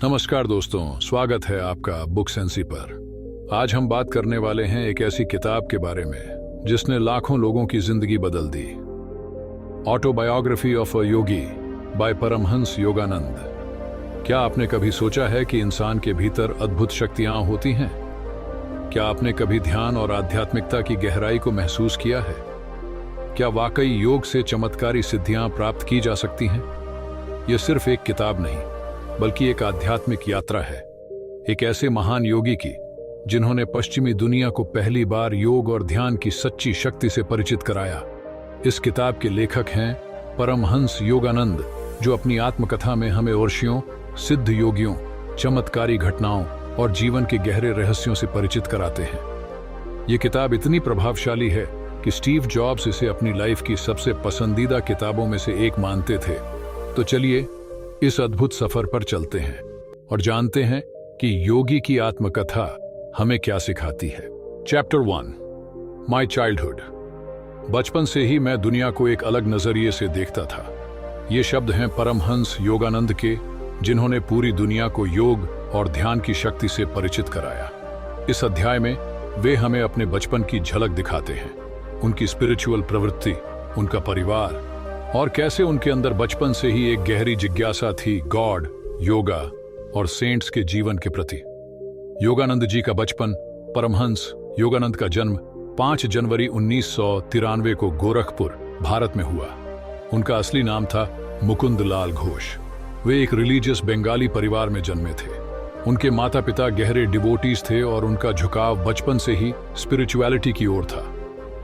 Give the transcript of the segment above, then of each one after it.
नमस्कार दोस्तों, स्वागत है आपका बुक सेंसी पर। आज हम बात करने वाले हैं एक ऐसी किताब के बारे में जिसने लाखों लोगों की जिंदगी बदल दी। Autobiography of a yogi by Paramahansa Yogananda. क्या आपने कभी सोचा है कि इंसान के भीतर अद्भुत शक्तियां होती हैं? क्या आपने कभी ध्यान और आध्यात्मिकता की गहराई को महसूस किया है? क्या वाकई योग से चमत्कारी सिद्धियां प्राप्त की जा सकती हैं? यह सिर्फ एक किताब नहीं बल्कि एक आध्यात्मिक यात्रा है, एक ऐसे महान योगी की जिन्होंने पश्चिमी दुनिया को पहली बार योग और ध्यान की सच्ची शक्ति से परिचित कराया। इस किताब के लेखक हैं परमहंस योगानंद, जो अपनी आत्मकथा में हमें ऋषियों, सिद्ध योगियों, चमत्कारी घटनाओं और जीवन के गहरे रहस्यों से परिचित कराते हैं। ये किताब इतनी प्रभावशाली है कि स्टीव जॉब्स इसे अपनी लाइफ की सबसे पसंदीदा किताबों में से एक मानते थे। तो चलिए इस अद्भुत सफर पर चलते हैं और जानते हैं कि योगी की आत्मकथा हमें क्या सिखाती है। Chapter 1, my childhood. बचपन से ही मैं दुनिया को एक अलग नजरिए से देखता था। ये शब्द हैं परमहंस योगानंद के, जिन्होंने पूरी दुनिया को योग और ध्यान की शक्ति से परिचित कराया। इस अध्याय में वे हमें अपने बचपन की झलक दिखाते हैं, उनकी स्पिरिचुअल प्रवृत्ति, उनका परिवार और कैसे उनके अंदर बचपन से ही एक गहरी जिज्ञासा थी गॉड, योगा और सेंट्स के जीवन के प्रति। योगानंद जी का बचपन। परमहंस योगानंद का जन्म 5 जनवरी 1993 को गोरखपुर, भारत में हुआ। उनका असली नाम था मुकुंद लाल घोष। वे एक रिलीजियस बंगाली परिवार में जन्मे थे। उनके माता पिता गहरे डिवोटीज थे और उनका झुकाव बचपन से ही स्पिरिचुअलिटी की ओर था।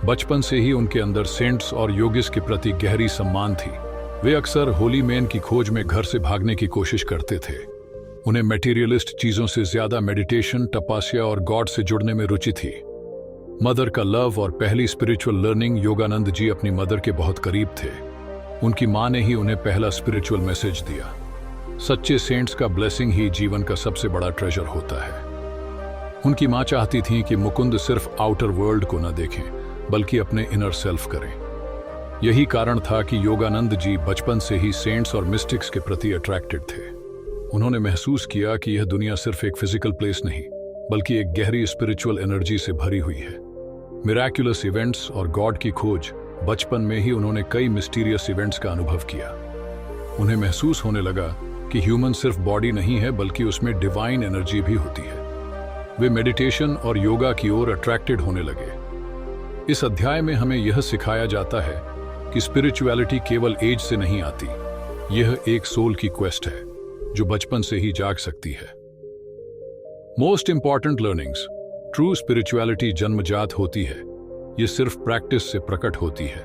बचपन से ही उनके अंदर सेंट्स और योगिस के प्रति गहरी सम्मान थी। वे अक्सर होली मैन की खोज में घर से भागने की कोशिश करते थे। उन्हें मटेरियलिस्ट चीजों से ज्यादा मेडिटेशन, तपस्या और गॉड से जुड़ने में रुचि थी। मदर का लव और पहली स्पिरिचुअल लर्निंग। योगानंद जी अपनी मदर के बहुत करीब थे। उनकी मां ने ही उन्हें पहला स्पिरिचुअल मैसेज दिया। सच्चे सेंट्स का ब्लेसिंग ही जीवन का सबसे बड़ा ट्रेजर होता है। उनकी मां चाहती थी कि मुकुंद सिर्फ आउटर वर्ल्ड को न देखें बल्कि अपने इनर सेल्फ करें। यही कारण था कि योगानंद जी बचपन से ही सेंट्स और मिस्टिक्स के प्रति अट्रैक्टेड थे। उन्होंने महसूस किया कि यह दुनिया सिर्फ एक फिजिकल प्लेस नहीं बल्कि एक गहरी स्पिरिचुअल एनर्जी से भरी हुई है। मिराक्युलस इवेंट्स और गॉड की खोज। बचपन में ही उन्होंने कई मिस्टीरियस इवेंट्स का अनुभव किया। उन्हें महसूस होने लगा कि ह्यूमन सिर्फ बॉडी नहीं है बल्कि उसमें डिवाइन एनर्जी भी होती है। वे मेडिटेशन और योगा की ओर अट्रैक्टेड होने लगे। इस अध्याय में हमें यह सिखाया जाता है कि स्पिरिचुअलिटी केवल एज से नहीं आती। यह एक सोल की क्वेस्ट है जो बचपन से ही जाग सकती है। Most important learnings. True spirituality जन्मजात होती है, यह सिर्फ प्रैक्टिस से प्रकट होती है।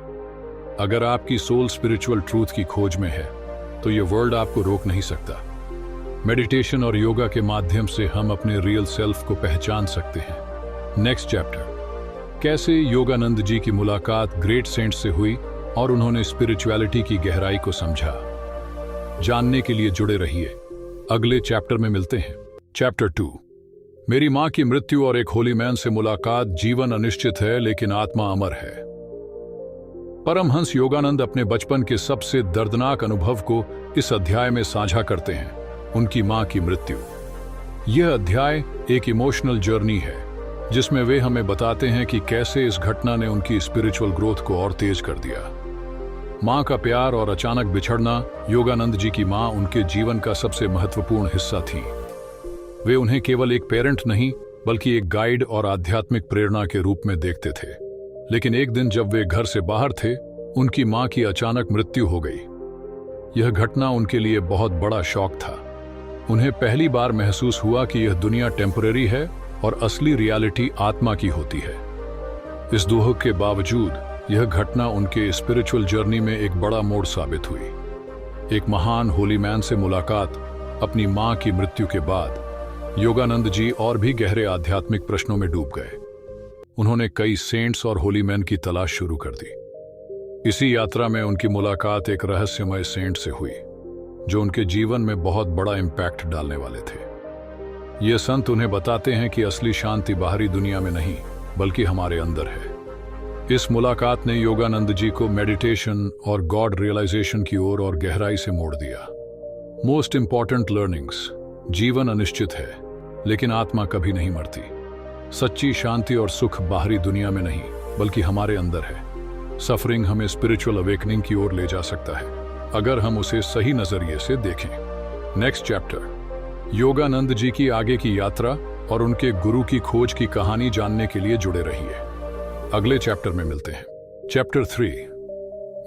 अगर आपकी सोल स्पिरिचुअल ट्रूथ की खोज में है तो यह वर्ल्ड आपको रोक नहीं सकता। मेडिटेशन और योगा के माध्यम से हम अपने रियल सेल्फ को पहचान सकते हैं। नेक्स्ट चैप्टर, कैसे योगानंद जी की मुलाकात ग्रेट सेंट से हुई और उन्होंने स्पिरिचुअलिटी की गहराई को समझा। जानने के लिए जुड़े रहिए। अगले चैप्टर में मिलते हैं। चैप्टर 2, मेरी मां की मृत्यु और एक होली मैन से मुलाकात। जीवन अनिश्चित है लेकिन आत्मा अमर है। परमहंस योगानंद अपने बचपन के सबसे दर्दनाक अनुभव को इस अध्याय में साझा करते हैं, उनकी मां की मृत्यु। यह अध्याय एक इमोशनल जर्नी है जिसमें वे हमें बताते हैं कि कैसे इस घटना ने उनकी स्पिरिचुअल ग्रोथ को और तेज कर दिया। मां का प्यार और अचानक बिछड़ना। योगानंद जी की मां उनके जीवन का सबसे महत्वपूर्ण हिस्सा थी। वे उन्हें केवल एक पेरेंट नहीं बल्कि एक गाइड और आध्यात्मिक प्रेरणा के रूप में देखते थे। लेकिन एक दिन जब वे घर से बाहर थे, उनकी मां की अचानक मृत्यु हो गई। यह घटना उनके लिए बहुत बड़ा शॉक था। उन्हें पहली बार महसूस हुआ कि यह दुनिया टेम्परेरी है और असली रियलिटी आत्मा की होती है। इस दुख के बावजूद यह घटना उनके स्पिरिचुअल जर्नी में एक बड़ा मोड़ साबित हुई। एक महान होली मैन से मुलाकात। अपनी मां की मृत्यु के बाद योगानंद जी और भी गहरे आध्यात्मिक प्रश्नों में डूब गए। उन्होंने कई सेंट्स और होली मैन की तलाश शुरू कर दी। इसी यात्रा में उनकी मुलाकात एक रहस्यमय सेंट से हुई जो उनके जीवन में बहुत बड़ा इम्पैक्ट डालने वाले थे। ये संत उन्हें बताते हैं कि असली शांति बाहरी दुनिया में नहीं बल्कि हमारे अंदर है। इस मुलाकात ने योगानंद जी को मेडिटेशन और गॉड रियलाइजेशन की ओर और गहराई से मोड़ दिया। Most important learnings. जीवन अनिश्चित है, लेकिन आत्मा कभी नहीं मरती। सच्ची शांति और सुख बाहरी दुनिया में नहीं, बल्कि हमारे अंदर है। सफरिंग हमें स्पिरिचुअल अवेकनिंग की ओर ले जा सकता है, अगर हम उसे सही नजरिए से देखें। नेक्स्ट चैप्टर, योगानंद जी की आगे की यात्रा और उनके गुरु की खोज की कहानी जानने के लिए जुड़े रहिए। अगले चैप्टर में मिलते हैं। चैप्टर 3,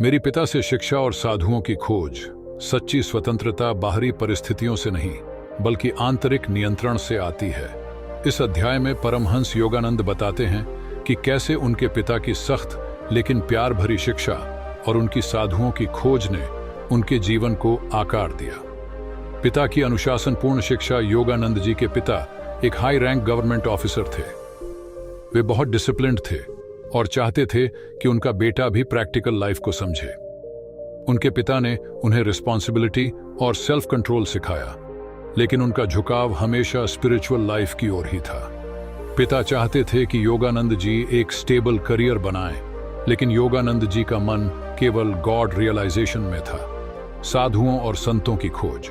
मेरी पिता से शिक्षा और साधुओं की खोज। सच्ची स्वतंत्रता बाहरी परिस्थितियों से नहीं, बल्कि आंतरिक नियंत्रण से आती है। इस अध्याय में परमहंस योगानंद बताते हैं कि कैसे उनके पिता की सख्त लेकिन प्यार भरी शिक्षा और उनकी साधुओं की खोज ने उनके जीवन को आकार दिया। पिता की अनुशासनपूर्ण शिक्षा। योगानंद जी के पिता एक हाई रैंक गवर्नमेंट ऑफिसर थे। वे बहुत डिसिप्लिन्ड थे और चाहते थे कि उनका बेटा भी प्रैक्टिकल लाइफ को समझे। उनके पिता ने उन्हें रिस्पॉन्सिबिलिटी और सेल्फ कंट्रोल सिखाया, लेकिन उनका झुकाव हमेशा स्पिरिचुअल लाइफ की ओर ही था। पिता चाहते थे कि योगानंद जी एक स्टेबल करियर बनाएं, लेकिन योगानंद जी का मन केवल गॉड रियलाइजेशन में था, साधुओं और संतों की खोज।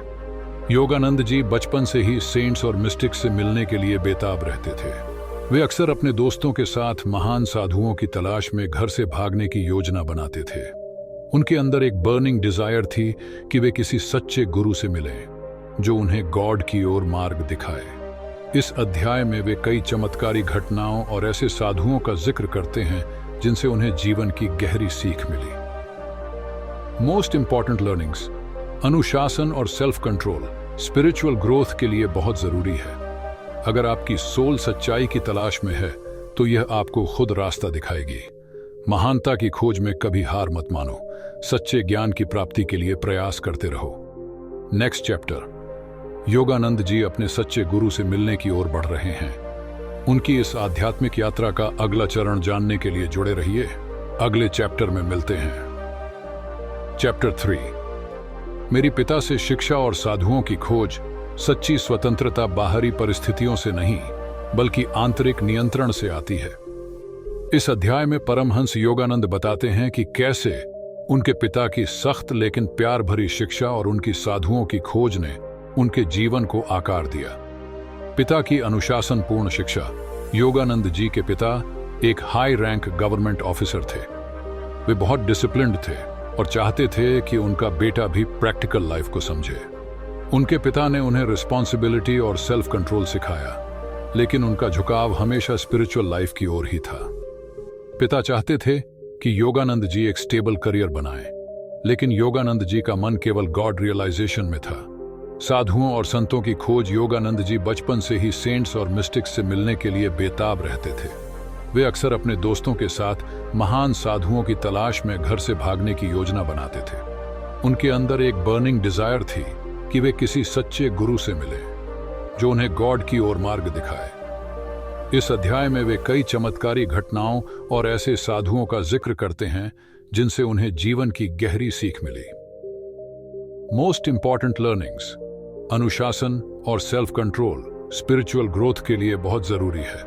योगानंद जी बचपन से ही सेंट्स और मिस्टिक्स से मिलने के लिए बेताब रहते थे। वे अक्सर अपने दोस्तों के साथ महान साधुओं की तलाश में घर से भागने की योजना बनाते थे। उनके अंदर एक बर्निंग डिजायर थी कि वे किसी सच्चे गुरु से मिलें, जो उन्हें गॉड की ओर मार्ग दिखाए। इस अध्याय में वे कई चमत्कारी घटनाओं और ऐसे साधुओं का जिक्र करते हैं जिनसे उन्हें जीवन की गहरी सीख मिली। Most important learnings. अनुशासन और सेल्फ कंट्रोल स्पिरिचुअल ग्रोथ के लिए बहुत जरूरी है। अगर आपकी सोल सच्चाई की तलाश में है, तो यह आपको खुद रास्ता दिखाएगी। महानता की खोज में कभी हार मत मानो। सच्चे ज्ञान की प्राप्ति के लिए प्रयास करते रहो। नेक्स्ट चैप्टर, योगानंद जी अपने सच्चे गुरु से मिलने की ओर बढ़ रहे हैं। उनकी इस आध्यात्मिक यात्रा का अगला चरण जानने के लिए जुड़े रहिए। अगले चैप्टर में मिलते हैं। चैप्टर 3, मेरी पिता से शिक्षा और साधुओं की खोज। सच्ची स्वतंत्रता बाहरी परिस्थितियों से नहीं, बल्कि आंतरिक नियंत्रण से आती है। इस अध्याय में परमहंस योगानंद बताते हैं कि कैसे उनके पिता की सख्त लेकिन प्यार भरी शिक्षा और उनकी साधुओं की खोज ने उनके जीवन को आकार दिया। पिता की अनुशासनपूर्ण शिक्षा। योगानंद जी के पिता एक हाई रैंक गवर्नमेंट ऑफिसर थे। वे बहुत डिसिप्लिन्ड थे और चाहते थे कि उनका बेटा भी प्रैक्टिकल लाइफ को समझे। उनके पिता ने उन्हें रिस्पॉन्सिबिलिटी और सेल्फ कंट्रोल सिखाया, लेकिन उनका झुकाव हमेशा स्पिरिचुअल लाइफ की ओर ही था। पिता चाहते थे कि योगानंद जी एक स्टेबल करियर बनाएं, लेकिन योगानंद जी का मन केवल गॉड रियलाइजेशन में था। साधुओं और संतों की खोज। योगानंद जी बचपन से ही सेंट्स और मिस्टिक्स से मिलने के लिए बेताब रहते थे। वे अक्सर अपने दोस्तों के साथ महान साधुओं की तलाश में घर से भागने की योजना बनाते थे। उनके अंदर एक बर्निंग डिजायर थी कि वे किसी सच्चे गुरु से मिले, जो उन्हें गॉड की ओर मार्ग दिखाए। इस अध्याय में वे कई चमत्कारी घटनाओं और ऐसे साधुओं का जिक्र करते हैं जिनसे उन्हें जीवन की गहरी सीख मिली। Most important learnings. अनुशासन और सेल्फ कंट्रोल स्पिरिचुअल ग्रोथ के लिए बहुत जरूरी है।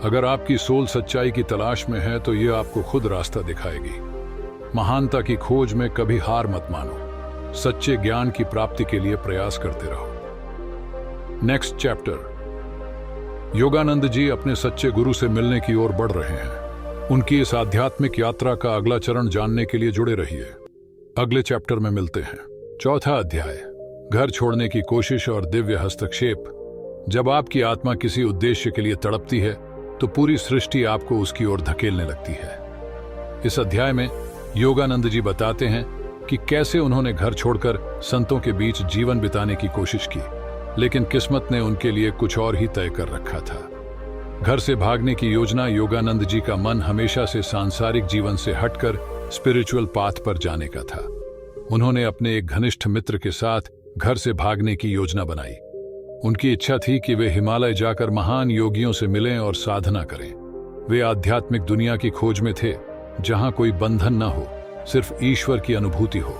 अगर आपकी सोल सच्चाई की तलाश में है, तो यह आपको खुद रास्ता दिखाएगी। महानता की खोज में कभी हार मत मानो। सच्चे ज्ञान की प्राप्ति के लिए प्रयास करते रहो। नेक्स्ट चैप्टर, योगानंद जी अपने सच्चे गुरु से मिलने की ओर बढ़ रहे हैं। उनकी इस आध्यात्मिक यात्रा का अगला चरण जानने के लिए जुड़े रहिए। अगले चैप्टर में मिलते हैं। चौथा अध्याय, घर छोड़ने की कोशिश और दिव्य हस्तक्षेप। जब आपकी आत्मा किसी उद्देश्य के लिए तड़पती है, तो पूरी सृष्टि आपको उसकी ओर धकेलने लगती है। इस अध्याय में योगानंद जी बताते हैं कि कैसे उन्होंने घर छोड़कर संतों के बीच जीवन बिताने की कोशिश की, लेकिन किस्मत ने उनके लिए कुछ और ही तय कर रखा था। घर से भागने की योजना। योगानंद जी का मन हमेशा से सांसारिक जीवन से हटकर स्पिरिचुअल पाथ पर जाने का था। उन्होंने अपने एक घनिष्ठ मित्र के साथ घर से भागने की योजना बनाई। उनकी इच्छा थी कि वे हिमालय जाकर महान योगियों से मिलें और साधना करें। वे आध्यात्मिक दुनिया की खोज में थे, जहां कोई बंधन न हो, सिर्फ ईश्वर की अनुभूति हो।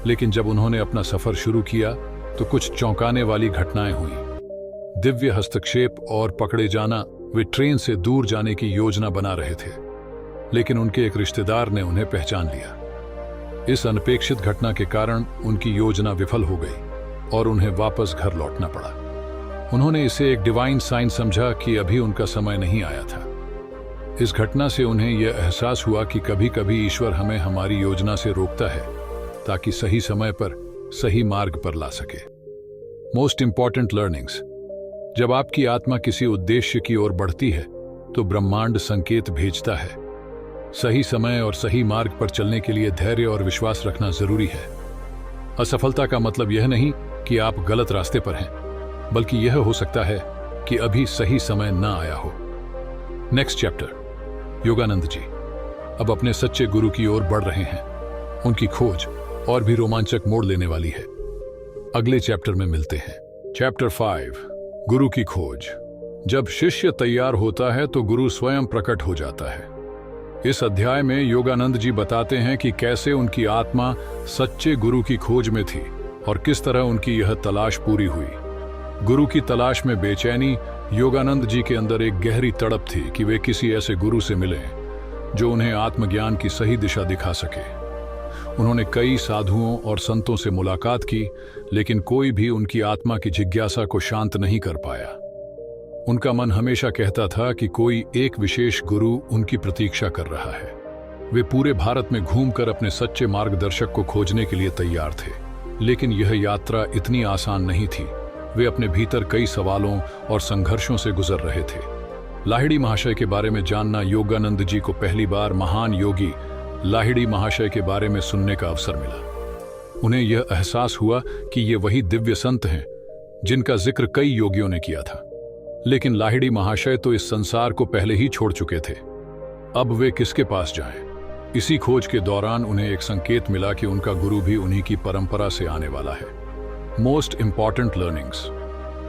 लेकिन जब उन्होंने अपना सफर शुरू किया, तो कुछ चौंकाने वाली घटनाएं हुई। दिव्य हस्तक्षेप और पकड़े जाना। वे ट्रेन से दूर जाने की योजना बना रहे थे, लेकिन उनके एक रिश्तेदार ने उन्हें पहचान लिया। इस अनपेक्षित घटना के कारण उनकी योजना विफल हो गई और उन्हें वापस घर लौटना पड़ा। उन्होंने इसे एक डिवाइन साइन समझा कि अभी उनका समय नहीं आया था। इस घटना से उन्हें यह एहसास हुआ कि कभी कभी ईश्वर हमें हमारी योजना से रोकता है ताकि सही समय पर सही मार्ग पर ला सके। Most important learnings. जब आपकी आत्मा किसी उद्देश्य की ओर बढ़ती है तो ब्रह्मांड संकेत भेजता है। सही समय और सही मार्ग पर चलने के लिए धैर्य और विश्वास रखना जरूरी है। असफलता का मतलब यह नहीं कि आप गलत रास्ते पर हैं, बल्कि यह हो सकता है कि अभी सही समय न आया हो। Next chapter. योगानंद जी अब अपने सच्चे गुरु की ओर बढ़ रहे हैं। उनकी खोज और भी रोमांचक मोड़ लेने वाली है। अगले चैप्टर में मिलते हैं। चैप्टर 5, गुरु की खोज। जब शिष्य तैयार होता है तो गुरु स्वयं प्रकट हो जाता है। इस अध्याय में योगानंद जी बताते हैं कि कैसे उनकी आत्मा सच्चे गुरु की खोज में थी और किस तरह उनकी यह तलाश पूरी हुई। गुरु की तलाश में बेचैनी योगानंद जी के अंदर एक गहरी तड़प थी कि वे किसी ऐसे गुरु से मिलें जो उन्हें आत्मज्ञान की सही दिशा दिखा सके। उन्होंने कई साधुओं और संतों से मुलाकात की, लेकिन कोई भी उनकी आत्मा की जिज्ञासा को शांत नहीं कर पाया। उनका मन हमेशा कहता था कि कोई एक विशेष गुरु उनकी प्रतीक्षा कर रहा है। वे पूरे भारत में घूमकर अपने सच्चे मार्गदर्शक को खोजने के लिए तैयार थे, लेकिन यह यात्रा इतनी आसान नहीं थी। वे अपने भीतर कई सवालों और संघर्षों से गुजर रहे थे। लाहिड़ी महाशय के बारे में जानना। योगानंद जी को पहली बार महान योगी लाहिड़ी महाशय के बारे में सुनने का अवसर मिला। उन्हें यह एहसास हुआ कि ये वही दिव्य संत हैं जिनका जिक्र कई योगियों ने किया था, लेकिन लाहिड़ी महाशय तो इस संसार को पहले ही छोड़ चुके थे। अब वे किसके पास जाएं? इसी खोज के दौरान उन्हें एक संकेत मिला कि उनका गुरु भी उन्हीं की परंपरा से आने वाला है। Most important learnings.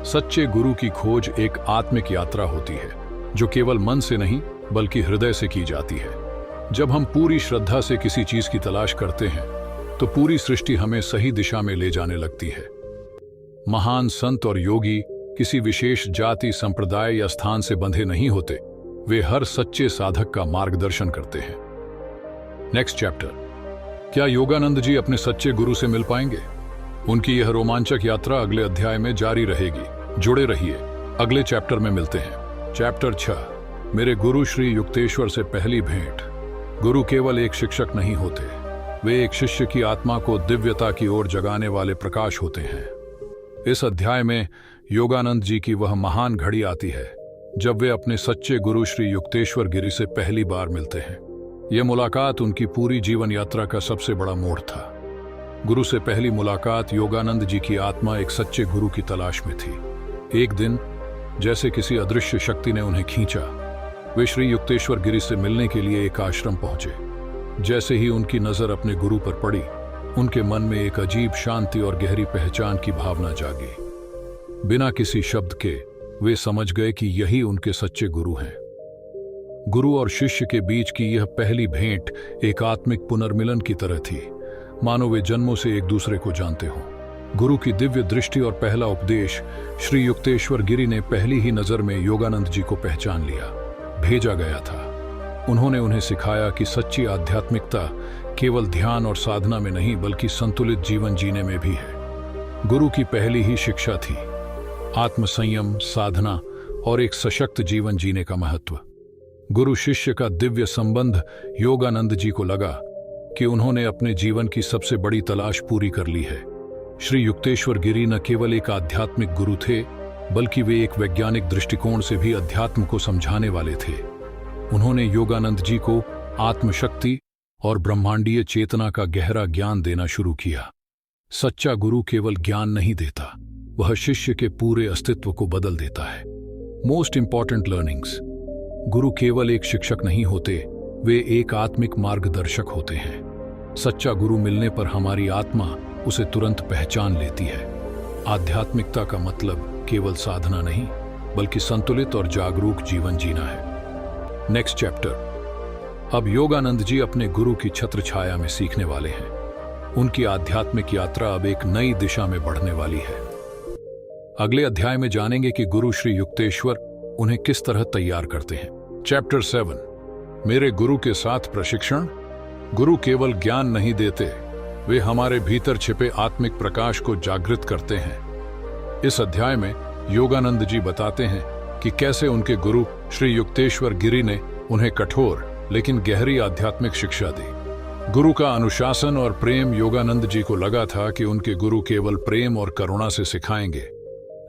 सच्चे गुरु की खोज एक आत्मिक यात्रा होती है जो केवल मन से नहीं बल्कि हृदय से की जाती है। जब हम पूरी श्रद्धा से किसी चीज की तलाश करते हैं तो पूरी सृष्टि हमें सही दिशा में ले जाने लगती है। महान संत और योगी किसी विशेष जाति, संप्रदाय या स्थान से बंधे नहीं होते। वे हर सच्चे साधक का मार्गदर्शन करते हैं। Next chapter. क्या योगानंद जी अपने सच्चे गुरु से मिल पाएंगे? उनकी यह रोमांचक यात्रा अगले अध्याय में जारी रहेगी। जुड़े रहिए, अगले चैप्टर में मिलते हैं। चैप्टर 6, मेरे गुरु श्री युक्तेश्वर से पहली भेंट। गुरु केवल एक शिक्षक नहीं होते, वे एक शिष्य की आत्मा को दिव्यता की ओर जगाने वाले प्रकाश होते हैं। इस अध्याय में योगानंद जी की वह महान घड़ी आती है जब वे अपने सच्चे गुरु श्री युक्तेश्वर गिरी से पहली बार मिलते हैं। यह मुलाकात उनकी पूरी जीवन यात्रा का सबसे बड़ा मोड़ था। गुरु से पहली मुलाकात। योगानंद जी की आत्मा एक सच्चे गुरु की तलाश में थी। एक दिन जैसे किसी अदृश्य शक्ति ने उन्हें खींचा, वे श्री युक्तेश्वर गिरी से मिलने के लिए एक आश्रम पहुंचे। जैसे ही उनकी नजर अपने गुरु पर पड़ी, उनके मन में एक अजीब शांति और गहरी पहचान की भावना जागी। बिना किसी शब्द के वे समझ गए कि यही उनके सच्चे गुरु हैं। गुरु और शिष्य के बीच की यह पहली भेंट एक आत्मिक पुनर्मिलन की तरह थी, मानो वे जन्मों से एक दूसरे को जानते हों। गुरु की दिव्य दृष्टि और पहला उपदेश। श्री युक्तेश्वर गिरी ने पहली ही नजर में योगानंद जी को पहचान लिया। भेजा गया था। उन्होंने उन्हें सिखाया कि सच्ची आध्यात्मिकता केवल ध्यान और साधना में नहीं बल्कि संतुलित जीवन जीने में भी है। गुरु की पहली ही शिक्षा थी आत्मसंयम, साधना और एक सशक्त जीवन जीने का महत्व। गुरु शिष्य का दिव्य संबंध। योगानंद जी को लगा कि उन्होंने अपने जीवन की सबसे बड़ी तलाश पूरी कर ली है। श्री युक्तेश्वर गिरी न केवल एक आध्यात्मिक गुरु थे, बल्कि वे एक वैज्ञानिक दृष्टिकोण से भी अध्यात्म को समझाने वाले थे। उन्होंने योगानंद जी को आत्मशक्ति और ब्रह्मांडीय चेतना का गहरा ज्ञान देना शुरू किया। सच्चा गुरु केवल ज्ञान नहीं देता, वह शिष्य के पूरे अस्तित्व को बदल देता है। Most important learnings. गुरु केवल एक शिक्षक नहीं होते, वे एक आत्मिक मार्गदर्शक होते हैं। सच्चा गुरु मिलने पर हमारी आत्मा उसे तुरंत पहचान लेती है। आध्यात्मिकता का मतलब केवल साधना नहीं बल्कि संतुलित और जागरूक जीवन जीना है। Next chapter. अब योगानंद जी अपने गुरु की छत्र छाया में सीखने वाले हैं। उनकी आध्यात्मिक यात्रा अब एक नई दिशा में बढ़ने वाली है। अगले अध्याय में जानेंगे कि गुरु श्री युक्तेश्वर उन्हें किस तरह तैयार करते हैं। चैप्टर 7, मेरे गुरु के साथ प्रशिक्षण। गुरु केवल ज्ञान नहीं देते, वे हमारे भीतर छिपे आत्मिक प्रकाश को जागृत करते हैं। इस अध्याय में योगानंद जी बताते हैं कि कैसे उनके गुरु श्री युक्तेश्वर गिरी ने उन्हें कठोर लेकिन गहरी आध्यात्मिक शिक्षा दी। गुरु का अनुशासन और प्रेम, योगानंद जी को लगा था कि उनके गुरु केवल प्रेम और करुणा से सिखाएंगे,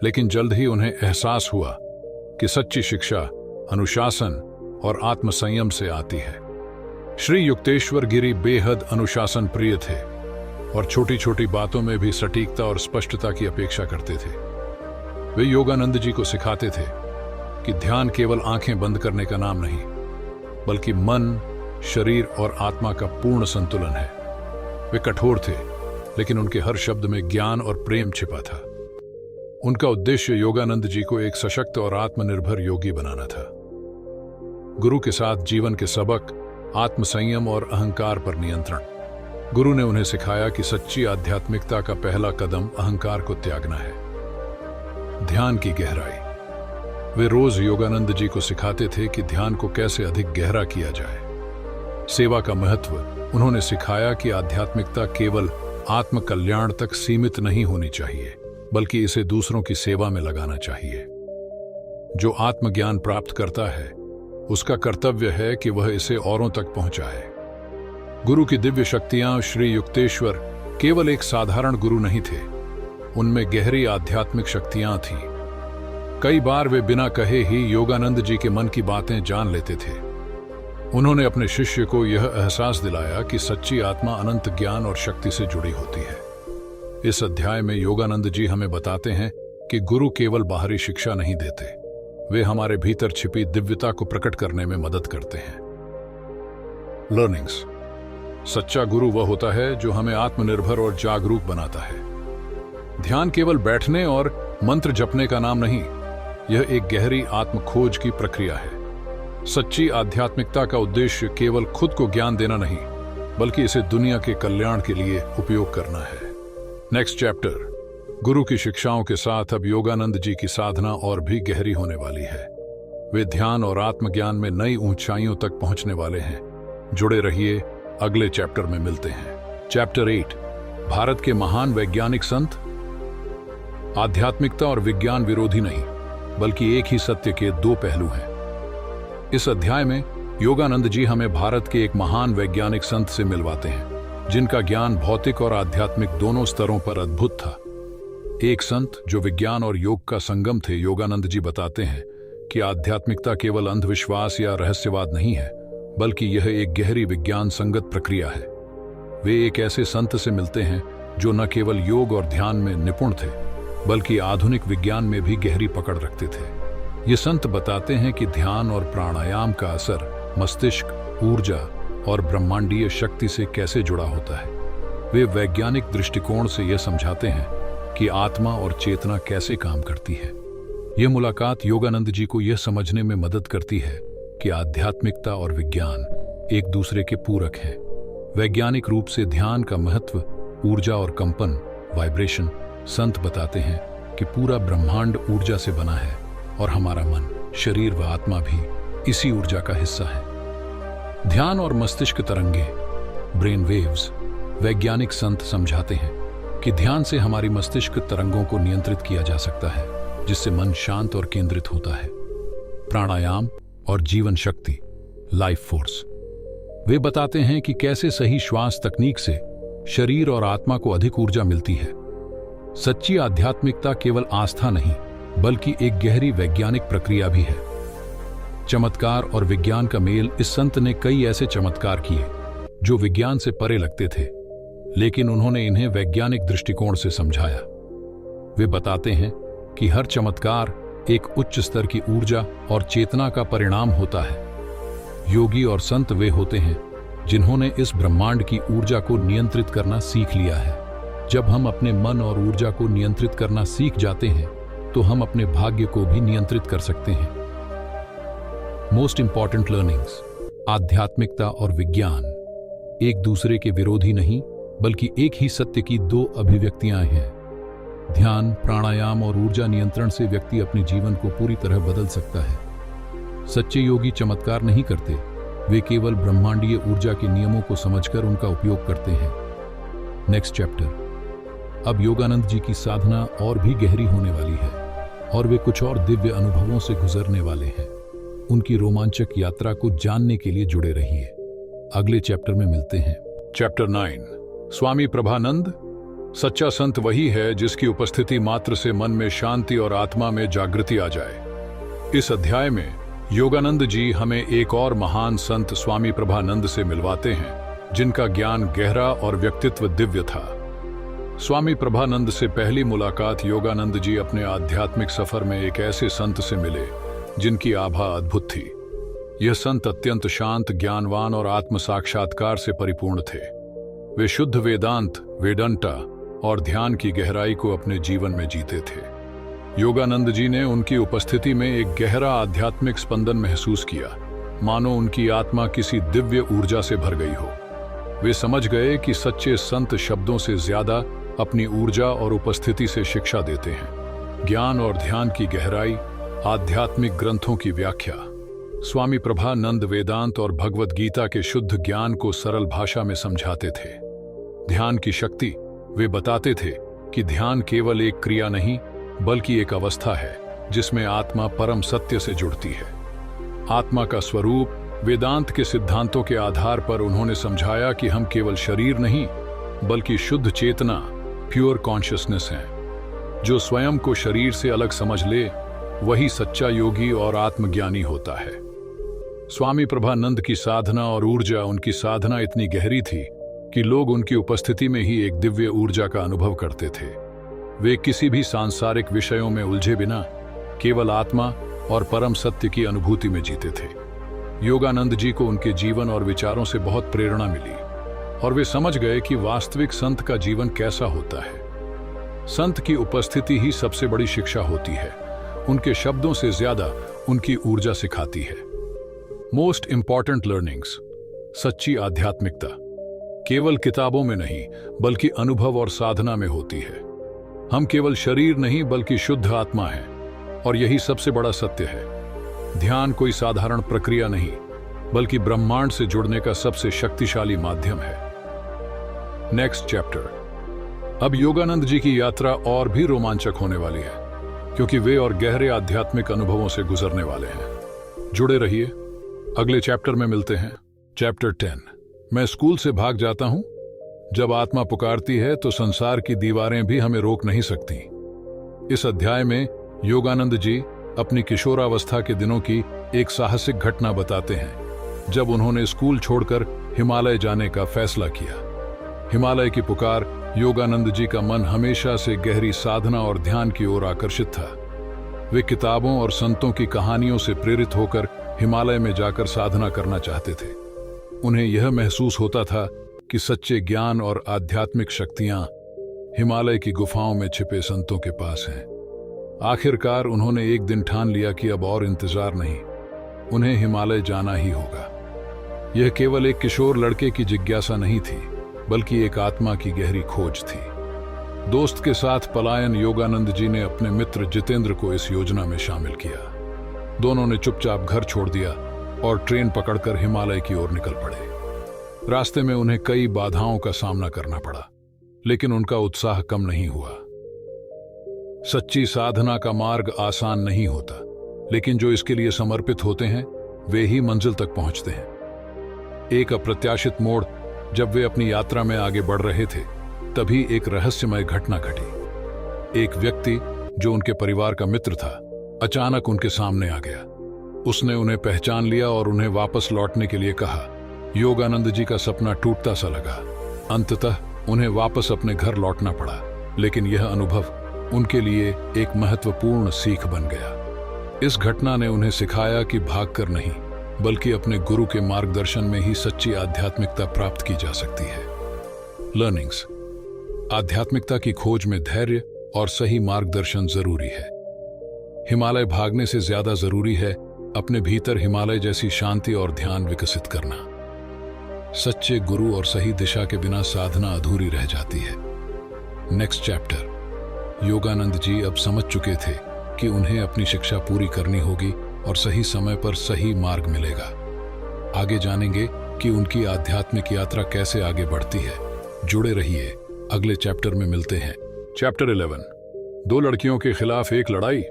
लेकिन जल्द ही उन्हें एहसास हुआ कि सच्ची शिक्षा अनुशासन और आत्मसंयम से आती है। श्री युक्तेश्वर गिरी बेहद अनुशासन प्रिय थे और छोटी छोटी बातों में भी सटीकता और स्पष्टता की अपेक्षा करते थे। वे योगानंद जी को सिखाते थे कि ध्यान केवल आंखें बंद करने का नाम नहीं, बल्कि मन, शरीर और आत्मा का पूर्ण संतुलन है। वे कठोर थे, लेकिन उनके हर शब्द में ज्ञान और प्रेम छिपा था। उनका उद्देश्य योगानंद जी को एक सशक्त और आत्मनिर्भर योगी बनाना था। गुरु के साथ जीवन के सबक, आत्मसंयम और अहंकार पर नियंत्रण। गुरु ने उन्हें सिखाया कि सच्ची आध्यात्मिकता का पहला कदम अहंकार को त्यागना है। ध्यान की गहराई। वे रोज योगानंद जी को सिखाते थे कि ध्यान को कैसे अधिक गहरा किया जाए। सेवा का महत्व। उन्होंने सिखाया कि आध्यात्मिकता केवल आत्म कल्याण तक सीमित नहीं होनी चाहिए, बल्कि इसे दूसरों की सेवा में लगाना चाहिए। जो आत्मज्ञान प्राप्त करता है, उसका कर्तव्य है कि वह इसे औरों तक पहुंचाए। गुरु की दिव्य शक्तियां। श्री युक्तेश्वर केवल एक साधारण गुरु नहीं थे, उनमें गहरी आध्यात्मिक शक्तियां थीं। कई बार वे बिना कहे ही योगानंद जी के मन की बातें जान लेते थे। उन्होंने अपने शिष्य को यह एहसास दिलाया कि सच्ची आत्मा अनंत ज्ञान और शक्ति से जुड़ी होती है। इस अध्याय में योगानंद जी हमें बताते हैं कि गुरु केवल बाहरी शिक्षा नहीं देते, वे हमारे भीतर छिपी दिव्यता को प्रकट करने में मदद करते हैं। लर्निंग्स। सच्चा गुरु वह होता है जो हमें आत्मनिर्भर और जागरूक बनाता है। ध्यान केवल बैठने और मंत्र जपने का नाम नहीं, यह एक गहरी आत्म खोज की प्रक्रिया है। सच्ची आध्यात्मिकता का उद्देश्य केवल खुद को ज्ञान देना नहीं, बल्कि इसे दुनिया के कल्याण के लिए उपयोग करना है। Next chapter. गुरु की शिक्षाओं के साथ अब योगानंद जी की साधना और भी गहरी होने वाली है। वे ध्यान और आत्मज्ञान में नई ऊंचाइयों तक पहुंचने वाले हैं। जुड़े रहिए, अगले चैप्टर में मिलते हैं। चैप्टर 8। भारत के महान वैज्ञानिक संत। आध्यात्मिकता और विज्ञान विरोधी नहीं, बल्कि एक ही सत्य के दो पहलू हैं। इस अध्याय में योगानंद जी हमें भारत के एक महान वैज्ञानिक संत से मिलवाते हैं, जिनका ज्ञान भौतिक और आध्यात्मिक दोनों स्तरों पर अद्भुत था। एक संत जो विज्ञान और योग का संगम थे। योगानंद जी बताते हैं कि आध्यात्मिकता केवल अंधविश्वास या रहस्यवाद नहीं है, बल्कि यह एक गहरी विज्ञान संगत प्रक्रिया है। वे एक ऐसे संत से मिलते हैं जो न केवल योग और ध्यान में निपुण थे, बल्कि आधुनिक विज्ञान में भी गहरी पकड़ रखते थे। ये संत बताते हैं कि ध्यान और प्राणायाम का असर मस्तिष्क, ऊर्जा और ब्रह्मांडीय शक्ति से कैसे जुड़ा होता है। वे वैज्ञानिक दृष्टिकोण से यह समझाते हैं कि आत्मा और चेतना कैसे काम करती है। यह मुलाकात योगानंद जी को यह समझने में मदद करती है कि आध्यात्मिकता और विज्ञान एक दूसरे के पूरक हैं। वैज्ञानिक रूप से ध्यान का महत्व, ऊर्जा और कंपन, वाइब्रेशन। संत बताते हैं कि पूरा ब्रह्मांड ऊर्जा से बना है और हमारा मन, शरीर व आत्मा भी इसी ऊर्जा का हिस्सा है। ध्यान और मस्तिष्क तरंगे, ब्रेन वेव्स। वैज्ञानिक संत समझाते हैं कि ध्यान से हमारी मस्तिष्क तरंगों को नियंत्रित किया जा सकता है, जिससे मन शांत और केंद्रित होता है। प्राणायाम और जीवन शक्ति, लाइफ फोर्स। वे बताते हैं कि कैसे सही श्वास तकनीक से शरीर और आत्मा को अधिक ऊर्जा मिलती है। सच्ची आध्यात्मिकता केवल आस्था नहीं, बल्कि एक गहरी वैज्ञानिक प्रक्रिया भी है। चमत्कार और विज्ञान का मेल। इस संत ने कई ऐसे चमत्कार किए जो विज्ञान से परे लगते थे, लेकिन उन्होंने इन्हें वैज्ञानिक दृष्टिकोण से समझाया। वे बताते हैं कि हर चमत्कार एक उच्च स्तर की ऊर्जा और चेतना का परिणाम होता है। योगी और संत वे होते हैं जिन्होंने इस ब्रह्मांड की ऊर्जा को नियंत्रित करना सीख लिया है। जब हम अपने मन और ऊर्जा को नियंत्रित करना सीख जाते हैं, तो हम अपने भाग्य को भी नियंत्रित कर सकते हैं। Most important learnings. आध्यात्मिकता और विज्ञान एक दूसरे के विरोधी नहीं, बल्कि एक ही सत्य की दो अभिव्यक्तियां हैं। ध्यान, प्राणायाम और ऊर्जा नियंत्रण से व्यक्ति अपने जीवन को पूरी तरह बदल सकता है। सच्चे योगी चमत्कार नहीं करते, वे केवल ब्रह्मांडीय ऊर्जा के नियमों को समझकर उनका उपयोग करते हैं। Next chapter. अब योगानंद जी की साधना और भी गहरी होने वाली है। और वे कुछ और दिव्य अनुभवों से गुजरने वाले हैं। उनकी रोमांचक यात्रा को जानने के लिए जुड़े रहिए। अगले चैप्टर में मिलते हैं। चैप्टर 9, स्वामी प्रभानंद। सच्चा संत वही है जिसकी उपस्थिति मात्र से मन में शांति और आत्मा में जागृति आ जाए। इस अध्याय में योगानंद जी हमें एक और महान संत स्वामी प्रभानंद से मिलवाते हैं, जिनका ज्ञान गहरा और व्यक्तित्व दिव्य था। स्वामी प्रभानंद से पहली मुलाकात योगानंद जी अपने आध्यात्मिक सफर में एक ऐसे संत से मिले जिनकी आभा अद्भुत थी। यह संत अत्यंत शांत, ज्ञानवान और आत्म साक्षात्कार से परिपूर्ण थे। वे शुद्ध वेदांत, वेदंता और ध्यान की गहराई को अपने जीवन में जीते थे। योगानंद जी ने उनकी उपस्थिति में एक गहरा आध्यात्मिक स्पंदन महसूस किया, मानो उनकी आत्मा किसी दिव्य ऊर्जा से भर गई हो। वे समझ गए कि सच्चे संत शब्दों से ज्यादा अपनी ऊर्जा और उपस्थिति से शिक्षा देते हैं। ज्ञान और ध्यान की गहराई, आध्यात्मिक ग्रंथों की व्याख्या। स्वामी प्रभानंद वेदांत और भगवद गीता के शुद्ध ज्ञान को सरल भाषा में समझाते थे। ध्यान की शक्ति। वे बताते थे कि ध्यान केवल एक क्रिया नहीं, बल्कि एक अवस्था है जिसमें आत्मा परम सत्य से जुड़ती है। आत्मा का स्वरूप। वेदांत के सिद्धांतों के आधार पर उन्होंने समझाया कि हम केवल शरीर नहीं, बल्कि शुद्ध चेतना, प्योर कॉन्शियसनेस हैं। जो स्वयं को शरीर से अलग समझ ले, वही सच्चा योगी और आत्मज्ञानी होता है। स्वामी प्रभानंद की साधना और ऊर्जा। उनकी साधना इतनी गहरी थी कि लोग उनकी उपस्थिति में ही एक दिव्य ऊर्जा का अनुभव करते थे। वे किसी भी सांसारिक विषयों में उलझे बिना केवल आत्मा और परम सत्य की अनुभूति में जीते थे। योगानंद जी को उनके जीवन और विचारों से बहुत प्रेरणा मिली और वे समझ गए कि वास्तविक संत का जीवन कैसा होता है। संत की उपस्थिति ही सबसे बड़ी शिक्षा होती है। उनके शब्दों से ज्यादा उनकी ऊर्जा सिखाती है। Most important learnings. सच्ची आध्यात्मिकता केवल किताबों में नहीं, बल्कि अनुभव और साधना में होती है। हम केवल शरीर नहीं, बल्कि शुद्ध आत्मा हैं, और यही सबसे बड़ा सत्य है। ध्यान कोई साधारण प्रक्रिया नहीं, बल्कि ब्रह्मांड से जुड़ने का सबसे शक्तिशाली माध्यम है। Next chapter. अब योगानंद जी की यात्रा और भी रोमांचक होने वाली है, क्योंकि वे और गहरे आध्यात्मिक अनुभवों से गुजरने वाले हैं। जुड़े रहिए। अगले चैप्टर में मिलते हैं। चैप्टर 10। मैं स्कूल से भाग जाता हूं। जब आत्मा पुकारती है तो संसार की दीवारें भी हमें रोक नहीं सकती। इस अध्याय में योगानंद जी अपनी किशोरावस्था के दिनों की एक साहसिक घटना बताते हैं, जब उन्होंने स्कूल छोड़कर हिमालय जाने का फैसला किया। हिमालय की पुकार। योगानंद जी का मन हमेशा से गहरी साधना और ध्यान की ओर आकर्षित था। वे किताबों और संतों की कहानियों से प्रेरित होकर हिमालय में जाकर साधना करना चाहते थे। उन्हें यह महसूस होता था कि सच्चे ज्ञान और आध्यात्मिक शक्तियां हिमालय की गुफाओं में छिपे संतों के पास हैं। आखिरकार उन्होंने एक दिन ठान लिया कि अब और इंतजार नहीं, उन्हें हिमालय जाना ही होगा। यह केवल एक किशोर लड़के की जिज्ञासा नहीं थी, बल्कि एक आत्मा की गहरी खोज थी। दोस्त के साथ पलायन। योगानंद जी ने अपने मित्र जितेंद्र को इस योजना में शामिल किया। दोनों ने चुपचाप घर छोड़ दिया और ट्रेन पकड़कर हिमालय की ओर निकल पड़े। रास्ते में उन्हें कई बाधाओं का सामना करना पड़ा, लेकिन उनका उत्साह कम नहीं हुआ। सच्ची साधना का मार्ग आसान नहीं होता, लेकिन जो इसके लिए समर्पित होते हैं वे ही मंजिल तक पहुंचते हैं। एक अप्रत्याशित मोड़। जब वे अपनी यात्रा में आगे बढ़ रहे थे, तभी एक रहस्यमय घटना घटी। एक व्यक्ति जो उनके परिवार का मित्र था, अचानक उनके सामने आ गया। उसने उन्हें पहचान लिया और उन्हें वापस लौटने के लिए कहा। योगानंद जी का सपना टूटता सा लगा। अंततः उन्हें वापस अपने घर लौटना पड़ा, लेकिन यह अनुभव उनके लिए एक महत्वपूर्ण सीख बन गया। इस घटना ने उन्हें सिखाया कि भागकर नहीं, बल्कि अपने गुरु के मार्गदर्शन में ही सच्ची आध्यात्मिकता प्राप्त की जा सकती है। लर्निंग्स। आध्यात्मिकता की खोज में धैर्य और सही मार्गदर्शन जरूरी है। हिमालय भागने से ज्यादा जरूरी है अपने भीतर हिमालय जैसी शांति और ध्यान विकसित करना। सच्चे गुरु और सही दिशा के बिना साधना अधूरी रह जाती है। Next chapter. योगानंद जी अब समझ चुके थे कि उन्हें अपनी शिक्षा पूरी करनी होगी और सही समय पर सही मार्ग मिलेगा। आगे जानेंगे कि उनकी आध्यात्मिक यात्रा कैसे आगे बढ़ती है। जुड़े रहिए। अगले चैप्टर में मिलते हैं। चैप्टर 11। दो लड़कियों के खिलाफ एक लड़ाई।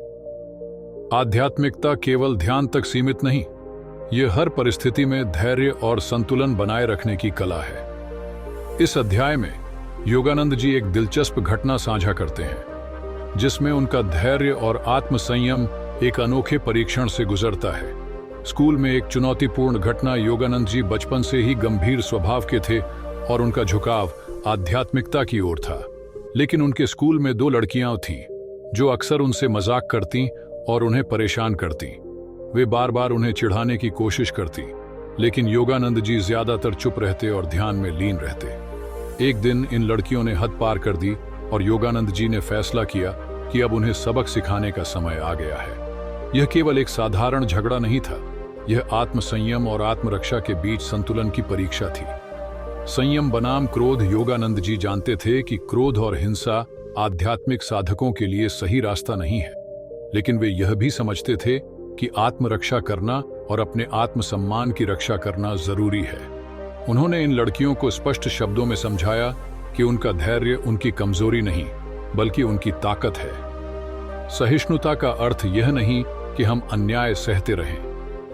आध्यात्मिकता केवल ध्यान तक सीमित नहीं, यह हर परिस्थिति में धैर्य और संतुलन बनाए रखने की कला है। इस अध्याय में योगानंद जी एक दिलचस्प घटना साझा करते हैं, जिसमें उनका धैर्य और आत्मसंयम एक अनोखे परीक्षण से गुजरता है। स्कूल में एक चुनौतीपूर्ण घटना। योगानंद जी बचपन से ही गंभीर स्वभाव के थे और उनका झुकाव आध्यात्मिकता की ओर था। लेकिन उनके स्कूल में 2 लड़कियां थीं जो अक्सर उनसे मजाक करती और उन्हें परेशान करती। वे बार बार उन्हें चिढ़ाने की कोशिश करती, लेकिन योगानंद जी ज्यादातर चुप रहते और ध्यान में लीन रहते। एक दिन इन लड़कियों ने हद पार कर दी और योगानंद जी ने फैसला किया कि अब उन्हें सबक सिखाने का समय आ गया है। यह केवल एक साधारण झगड़ा नहीं था, यह आत्मसंयम और आत्मरक्षा के बीच संतुलन की परीक्षा थी। संयम बनाम क्रोध। योगानंद जी जानते थे कि क्रोध और हिंसा आध्यात्मिक साधकों के लिए सही रास्ता नहीं है, लेकिन वे यह भी समझते थे कि आत्मरक्षा करना और अपने आत्मसम्मान की रक्षा करना जरूरी है। उन्होंने इन लड़कियों को स्पष्ट शब्दों में समझाया कि उनका धैर्य उनकी कमजोरी नहीं, बल्कि उनकी ताकत है। सहिष्णुता का अर्थ यह नहीं कि हम अन्याय सहते रहें,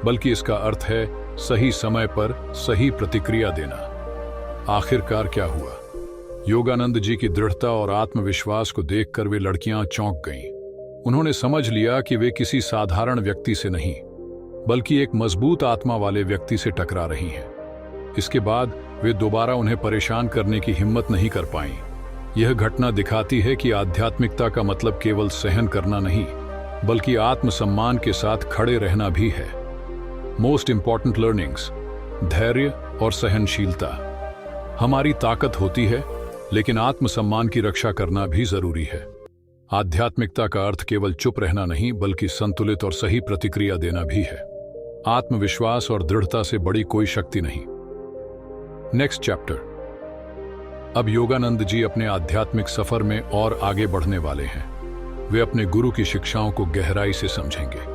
बल्कि इसका अर्थ है सही समय पर सही प्रतिक्रिया देना। आखिरकार क्या हुआ? योगानंद जी की दृढ़ता और आत्मविश्वास को देखकर वे लड़कियां चौंक गईं। उन्होंने समझ लिया कि वे किसी साधारण व्यक्ति से नहीं, बल्कि एक मजबूत आत्मा वाले व्यक्ति से टकरा रही हैं। इसके बाद वे दोबारा उन्हें परेशान करने की हिम्मत नहीं कर पाईं। यह घटना दिखाती है कि आध्यात्मिकता का मतलब केवल सहन करना नहीं, बल्कि आत्मसम्मान के साथ खड़े रहना भी है। Most important learnings. धैर्य और सहनशीलता हमारी ताकत होती है, लेकिन आत्मसम्मान की रक्षा करना भी जरूरी है। आध्यात्मिकता का अर्थ केवल चुप रहना नहीं, बल्कि संतुलित और सही प्रतिक्रिया देना भी है। आत्मविश्वास और दृढ़ता से बड़ी कोई शक्ति नहीं। Next chapter. अब योगानंद जी अपने आध्यात्मिक सफर में और आगे बढ़ने वाले हैं। वे अपने गुरु की शिक्षाओं को गहराई से समझेंगे।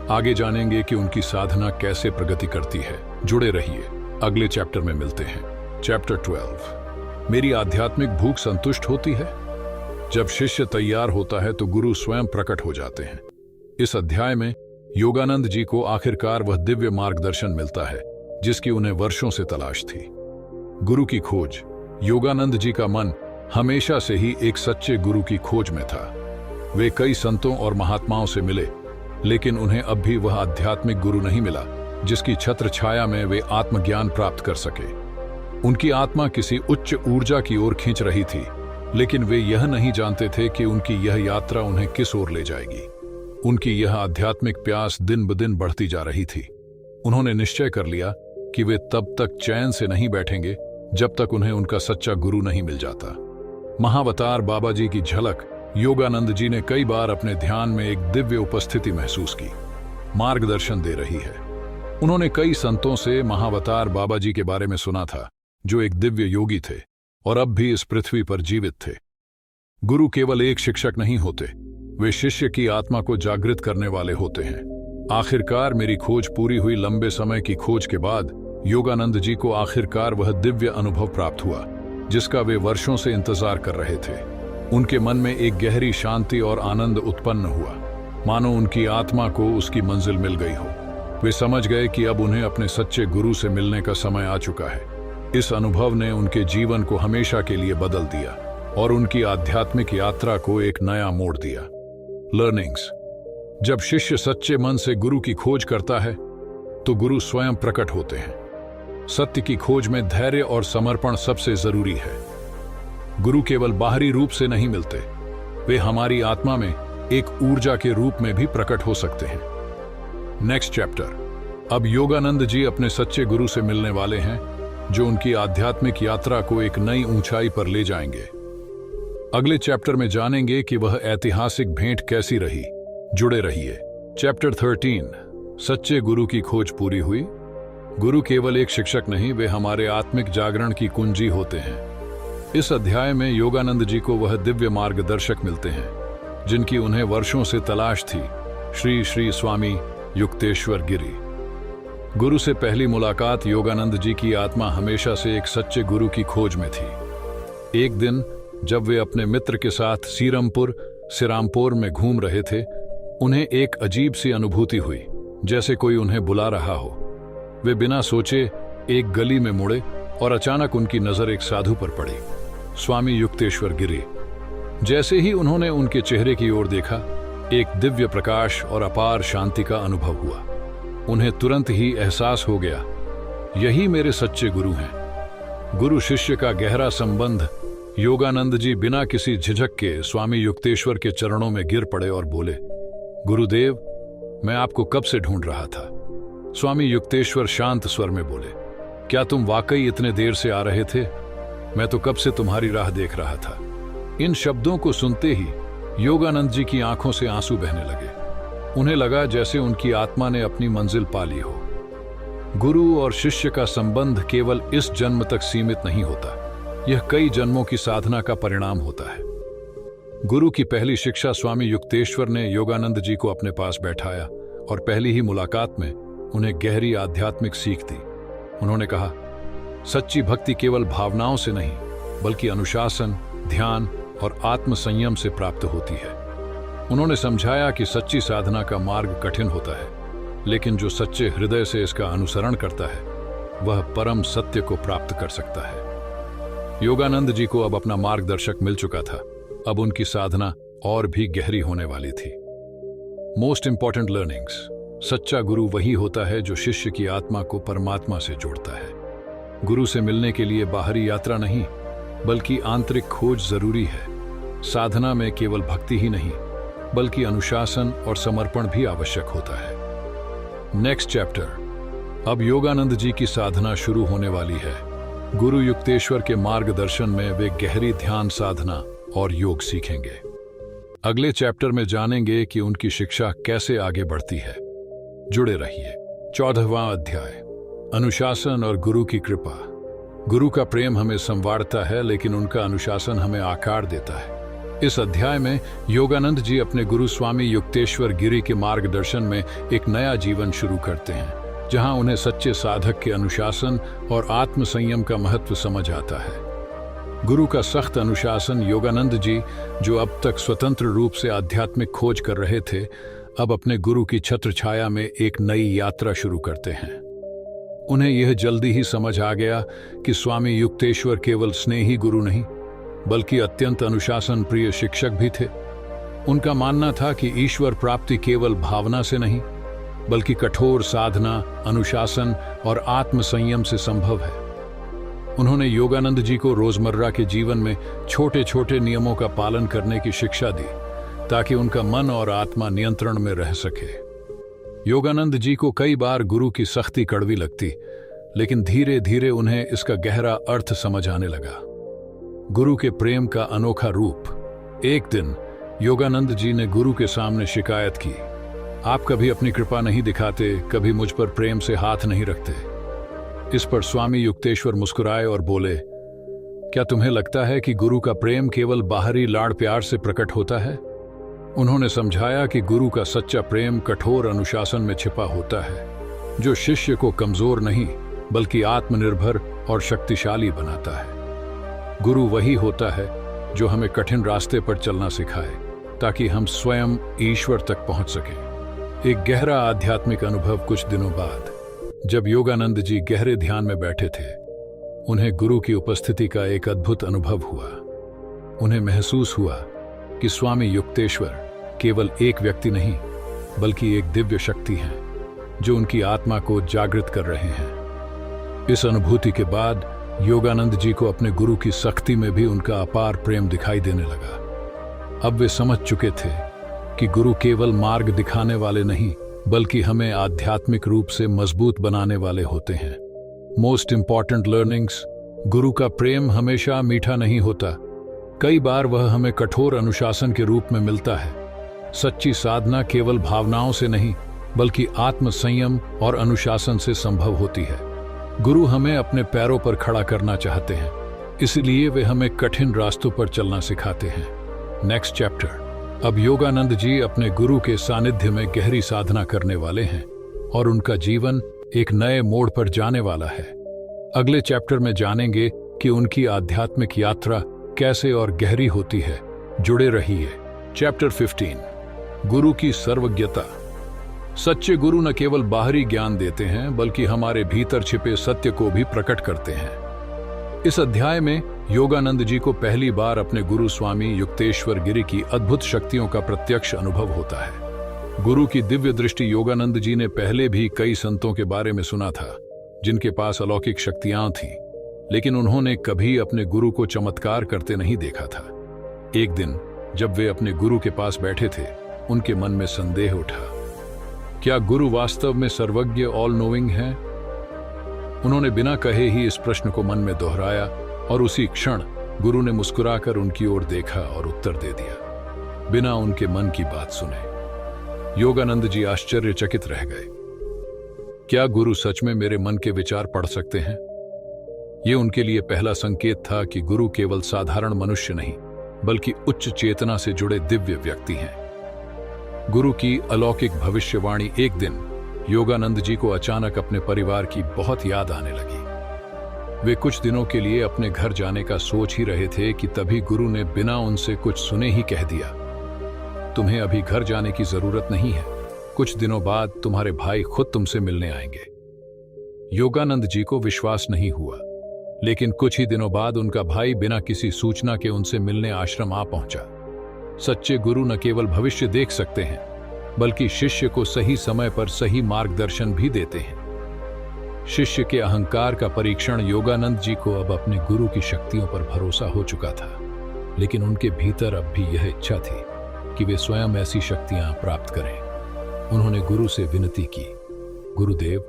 आगे जानेंगे कि उनकी साधना कैसे प्रगति करती है। जुड़े रहिए, अगले चैप्टर में मिलते हैं। चैप्टर 12। मेरी आध्यात्मिक भूख संतुष्ट होती है। जब शिष्य तैयार होता है तो गुरु स्वयं प्रकट हो जाते हैं। इस अध्याय में योगानंद जी को आखिरकार वह दिव्य मार्गदर्शन मिलता है जिसकी उन्हें वर्षों से तलाश थी। गुरु की खोज। योगानंद जी का मन हमेशा से ही एक सच्चे गुरु की खोज में था। वे कई संतों और महात्माओं से मिले, लेकिन उन्हें अब भी वह आध्यात्मिक गुरु नहीं मिला जिसकी छत्र छाया में वे आत्मज्ञान प्राप्त कर सके। उनकी आत्मा किसी उच्च ऊर्जा की ओर खींच रही थी, लेकिन वे यह नहीं जानते थे कि उनकी यह यात्रा उन्हें किस ओर ले जाएगी। उनकी यह आध्यात्मिक प्यास दिन ब दिन बढ़ती जा रही थी। उन्होंने निश्चय कर लिया कि वे तब तक चैन से नहीं बैठेंगे जब तक उन्हें उनका सच्चा गुरु नहीं मिल जाता। महावतार बाबा जी की झलक। योगानंद जी ने कई बार अपने ध्यान में एक दिव्य उपस्थिति महसूस की, मार्गदर्शन दे रही है। उन्होंने कई संतों से महावतार बाबा जी के बारे में सुना था, जो एक दिव्य योगी थे और अब भी इस पृथ्वी पर जीवित थे। गुरु केवल एक शिक्षक नहीं होते, वे शिष्य की आत्मा को जागृत करने वाले होते हैं। आखिरकार मेरी खोज पूरी हुई। लंबे समय की खोज के बाद योगानंद जी को आखिरकार वह दिव्य अनुभव प्राप्त हुआ जिसका वे वर्षों से इंतजार कर रहे थे। उनके मन में एक गहरी शांति और आनंद उत्पन्न हुआ, मानो उनकी आत्मा को उसकी मंजिल मिल गई हो। वे समझ गए कि अब उन्हें अपने सच्चे गुरु से मिलने का समय आ चुका है। इस अनुभव ने उनके जीवन को हमेशा के लिए बदल दिया और उनकी आध्यात्मिक यात्रा को एक नया मोड़ दिया। लर्निंग्स। जब शिष्य सच्चे मन से गुरु की खोज करता है तो गुरु स्वयं प्रकट होते हैं। सत्य की खोज में धैर्य और समर्पण सबसे जरूरी है। गुरु केवल बाहरी रूप से नहीं मिलते, वे हमारी आत्मा में एक ऊर्जा के रूप में भी प्रकट हो सकते हैं। Next chapter. अब योगानंद जी अपने सच्चे गुरु से मिलने वाले हैं, जो उनकी आध्यात्मिक यात्रा को एक नई ऊंचाई पर ले जाएंगे। अगले चैप्टर में जानेंगे कि वह ऐतिहासिक भेंट कैसी रही। जुड़े रहिए। चैप्टर 13। सच्चे गुरु की खोज पूरी हुई। गुरु केवल एक शिक्षक नहीं, वे हमारे आत्मिक जागरण की कुंजी होते हैं। इस अध्याय में योगानंद जी को वह दिव्य मार्गदर्शक मिलते हैं जिनकी उन्हें वर्षों से तलाश थी। श्री श्री स्वामी युक्तेश्वर गिरी। गुरु से पहली मुलाकात। योगानंद जी की आत्मा हमेशा से एक सच्चे गुरु की खोज में थी। एक दिन जब वे अपने मित्र के साथ सिरामपुर में घूम रहे थे, उन्हें एक अजीब सी अनुभूति हुई, जैसे कोई उन्हें बुला रहा हो। वे बिना सोचे एक गली में मुड़े और अचानक उनकी नजर एक साधु पर पड़ी, स्वामी युक्तेश्वर गिरी। जैसे ही उन्होंने उनके चेहरे की ओर देखा, एक दिव्य प्रकाश और अपार शांति का अनुभव हुआ। उन्हें तुरंत ही एहसास हो गया, यही मेरे सच्चे गुरु हैं। गुरु शिष्य का गहरा संबंध। योगानंद जी बिना किसी झिझक के स्वामी युक्तेश्वर के चरणों में गिर पड़े और बोले, गुरुदेव, मैं आपको कब से ढूंढ रहा था। स्वामी युक्तेश्वर शांत स्वर में बोले, क्या तुम वाकई इतने देर से आ रहे थे? मैं तो कब से तुम्हारी राह देख रहा था। इन शब्दों को सुनते ही योगानंद जी की आंखों से आंसू बहने लगे। उन्हें लगा जैसे उनकी आत्मा ने अपनी मंजिल पा ली हो। गुरु और शिष्य का संबंध केवल इस जन्म तक सीमित नहीं होता, यह कई जन्मों की साधना का परिणाम होता है। गुरु की पहली शिक्षा स्वामी युक्तेश्वर ने योगानंद जी को अपने पास बैठाया और पहली ही मुलाकात में उन्हें गहरी आध्यात्मिक सीख दी। उन्होंने कहा, सच्ची भक्ति केवल भावनाओं से नहीं, बल्कि अनुशासन, ध्यान और आत्म संयम से प्राप्त होती है। उन्होंने समझाया कि सच्ची साधना का मार्ग कठिन होता है, लेकिन जो सच्चे हृदय से इसका अनुसरण करता है, वह परम सत्य को प्राप्त कर सकता है। योगानंद जी को अब अपना मार्गदर्शक मिल चुका था। अब उनकी साधना और भी गहरी होने वाली थी। Most important learnings. सच्चा गुरु वही होता है जो शिष्य की आत्मा को परमात्मा से जोड़ता है। गुरु से मिलने के लिए बाहरी यात्रा नहीं, बल्कि आंतरिक खोज जरूरी है। साधना में केवल भक्ति ही नहीं, बल्कि अनुशासन और समर्पण भी आवश्यक होता है। Next chapter. अब योगानंद जी की साधना शुरू होने वाली है। गुरु युक्तेश्वर के मार्गदर्शन में वे गहरी ध्यान साधना और योग सीखेंगे। अगले चैप्टर में जानेंगे कि उनकी शिक्षा कैसे आगे बढ़ती है। जुड़े रहिए। 14वां अध्याय, अनुशासन और गुरु की कृपा। गुरु का प्रेम हमें संवारता है, लेकिन उनका अनुशासन हमें आकार देता है। इस अध्याय में योगानंद जी अपने गुरु स्वामी युक्तेश्वर गिरी के मार्गदर्शन में एक नया जीवन शुरू करते हैं, जहां उन्हें सच्चे साधक के अनुशासन और आत्म संयम का महत्व समझ आता है। गुरु का सख्त अनुशासन। योगानंद जी, जो अब तक स्वतंत्र रूप से आध्यात्मिक खोज कर रहे थे, अब अपने गुरु की छत्र छाया में एक नई यात्रा शुरू करते हैं। उन्हें यह जल्दी ही समझ आ गया कि स्वामी युक्तेश्वर केवल स्नेही गुरु नहीं, बल्कि अत्यंत अनुशासन प्रिय शिक्षक भी थे। उनका मानना था कि ईश्वर प्राप्ति केवल भावना से नहीं, बल्कि कठोर साधना, अनुशासन और आत्म संयम से संभव है। उन्होंने योगानंद जी को रोजमर्रा के जीवन में छोटे छोटे नियमों का पालन करने की शिक्षा दी, ताकि उनका मन और आत्मा नियंत्रण में रह सके। योगानंद जी को कई बार गुरु की सख्ती कड़वी लगती, लेकिन धीरे धीरे उन्हें इसका गहरा अर्थ समझ आने लगा। गुरु के प्रेम का अनोखा रूप। एक दिन योगानंद जी ने गुरु के सामने शिकायत की, आप कभी अपनी कृपा नहीं दिखाते, कभी मुझ पर प्रेम से हाथ नहीं रखते। इस पर स्वामी युक्तेश्वर मुस्कुराए और बोले, क्या तुम्हें लगता है कि गुरु का प्रेम केवल बाहरी लाड़ प्यार से प्रकट होता है? उन्होंने समझाया कि गुरु का सच्चा प्रेम कठोर अनुशासन में छिपा होता है, जो शिष्य को कमजोर नहीं, बल्कि आत्मनिर्भर और शक्तिशाली बनाता है। गुरु वही होता है जो हमें कठिन रास्ते पर चलना सिखाए, ताकि हम स्वयं ईश्वर तक पहुंच सकें। एक गहरा आध्यात्मिक अनुभव। कुछ दिनों बाद जब योगानंद जी गहरे ध्यान में बैठे थे, उन्हें गुरु की उपस्थिति का एक अद्भुत अनुभव हुआ। उन्हें महसूस हुआ कि स्वामी युक्तेश्वर केवल एक व्यक्ति नहीं, बल्कि एक दिव्य शक्ति है, जो उनकी आत्मा को जागृत कर रहे हैं। इस अनुभूति के बाद योगानंद जी को अपने गुरु की सख्ती में भी उनका अपार प्रेम दिखाई देने लगा। अब वे समझ चुके थे कि गुरु केवल मार्ग दिखाने वाले नहीं, बल्कि हमें आध्यात्मिक रूप से मजबूत बनाने वाले होते हैं। Most important learnings. गुरु का प्रेम हमेशा मीठा नहीं होता, कई बार वह हमें कठोर अनुशासन के रूप में मिलता है। सच्ची साधना केवल भावनाओं से नहीं, बल्कि आत्म संयम और अनुशासन से संभव होती है। गुरु हमें अपने पैरों पर खड़ा करना चाहते हैं, इसलिए वे हमें कठिन रास्तों पर चलना सिखाते हैं। Next chapter. अब योगानंद जी अपने गुरु के सानिध्य में गहरी साधना करने वाले हैं और उनका जीवन एक नए मोड़ पर जाने वाला है। अगले चैप्टर में जानेंगे कि उनकी आध्यात्मिक यात्रा कैसे और गहरी होती है। जुड़े रहिए। चैप्टर 15। गुरु की सर्वज्ञता। सच्चे गुरु न केवल बाहरी ज्ञान देते हैं बल्कि हमारे भीतर छिपे सत्य को भी प्रकट करते हैं। इस अध्याय में योगानंद जी को पहली बार अपने गुरु स्वामी युक्तेश्वर गिरि की अद्भुत शक्तियों का प्रत्यक्ष अनुभव होता है। गुरु की दिव्य दृष्टि। योगानंद जी ने पहले भी कई संतों के बारे में सुना था जिनके पास अलौकिक शक्तियां थीं, लेकिन उन्होंने कभी अपने गुरु को चमत्कार करते नहीं देखा था। एक दिन जब वे अपने गुरु के पास बैठे थे, उनके मन में संदेह उठा, क्या गुरु वास्तव में सर्वज्ञ ऑल नोइंग है? उन्होंने बिना कहे ही इस प्रश्न को मन में दोहराया और उसी क्षण गुरु ने मुस्कुराकर उनकी ओर देखा और उत्तर दे दिया, बिना उनके मन की बात सुने। योगानंद जी आश्चर्यचकित रह गए। क्या गुरु सच में मेरे मन के विचार पढ़ सकते हैं? यह उनके लिए पहला संकेत था कि गुरु केवल साधारण मनुष्य नहीं बल्कि उच्च चेतना से जुड़े दिव्य व्यक्ति हैं। गुरु की अलौकिक भविष्यवाणी। एक दिन योगानंद जी को अचानक अपने परिवार की बहुत याद आने लगी। वे कुछ दिनों के लिए अपने घर जाने का सोच ही रहे थे कि तभी गुरु ने बिना उनसे कुछ सुने ही कह दिया, तुम्हें अभी घर जाने की जरूरत नहीं है, कुछ दिनों बाद तुम्हारे भाई खुद तुमसे मिलने आएंगे। योगानंद जी को विश्वास नहीं हुआ, लेकिन कुछ ही दिनों बाद उनका भाई बिना किसी सूचना के उनसे मिलने आश्रम आ पहुंचा। सच्चे गुरु न केवल भविष्य देख सकते हैं बल्कि शिष्य को सही समय पर सही मार्गदर्शन भी देते हैं। शिष्य के अहंकार का परीक्षण। योगानंद जी को अब अपने गुरु की शक्तियों पर भरोसा हो चुका था, लेकिन उनके भीतर अब भी यह इच्छा थी कि वे स्वयं ऐसी शक्तियां प्राप्त करें। उन्होंने गुरु से विनती की, गुरुदेव,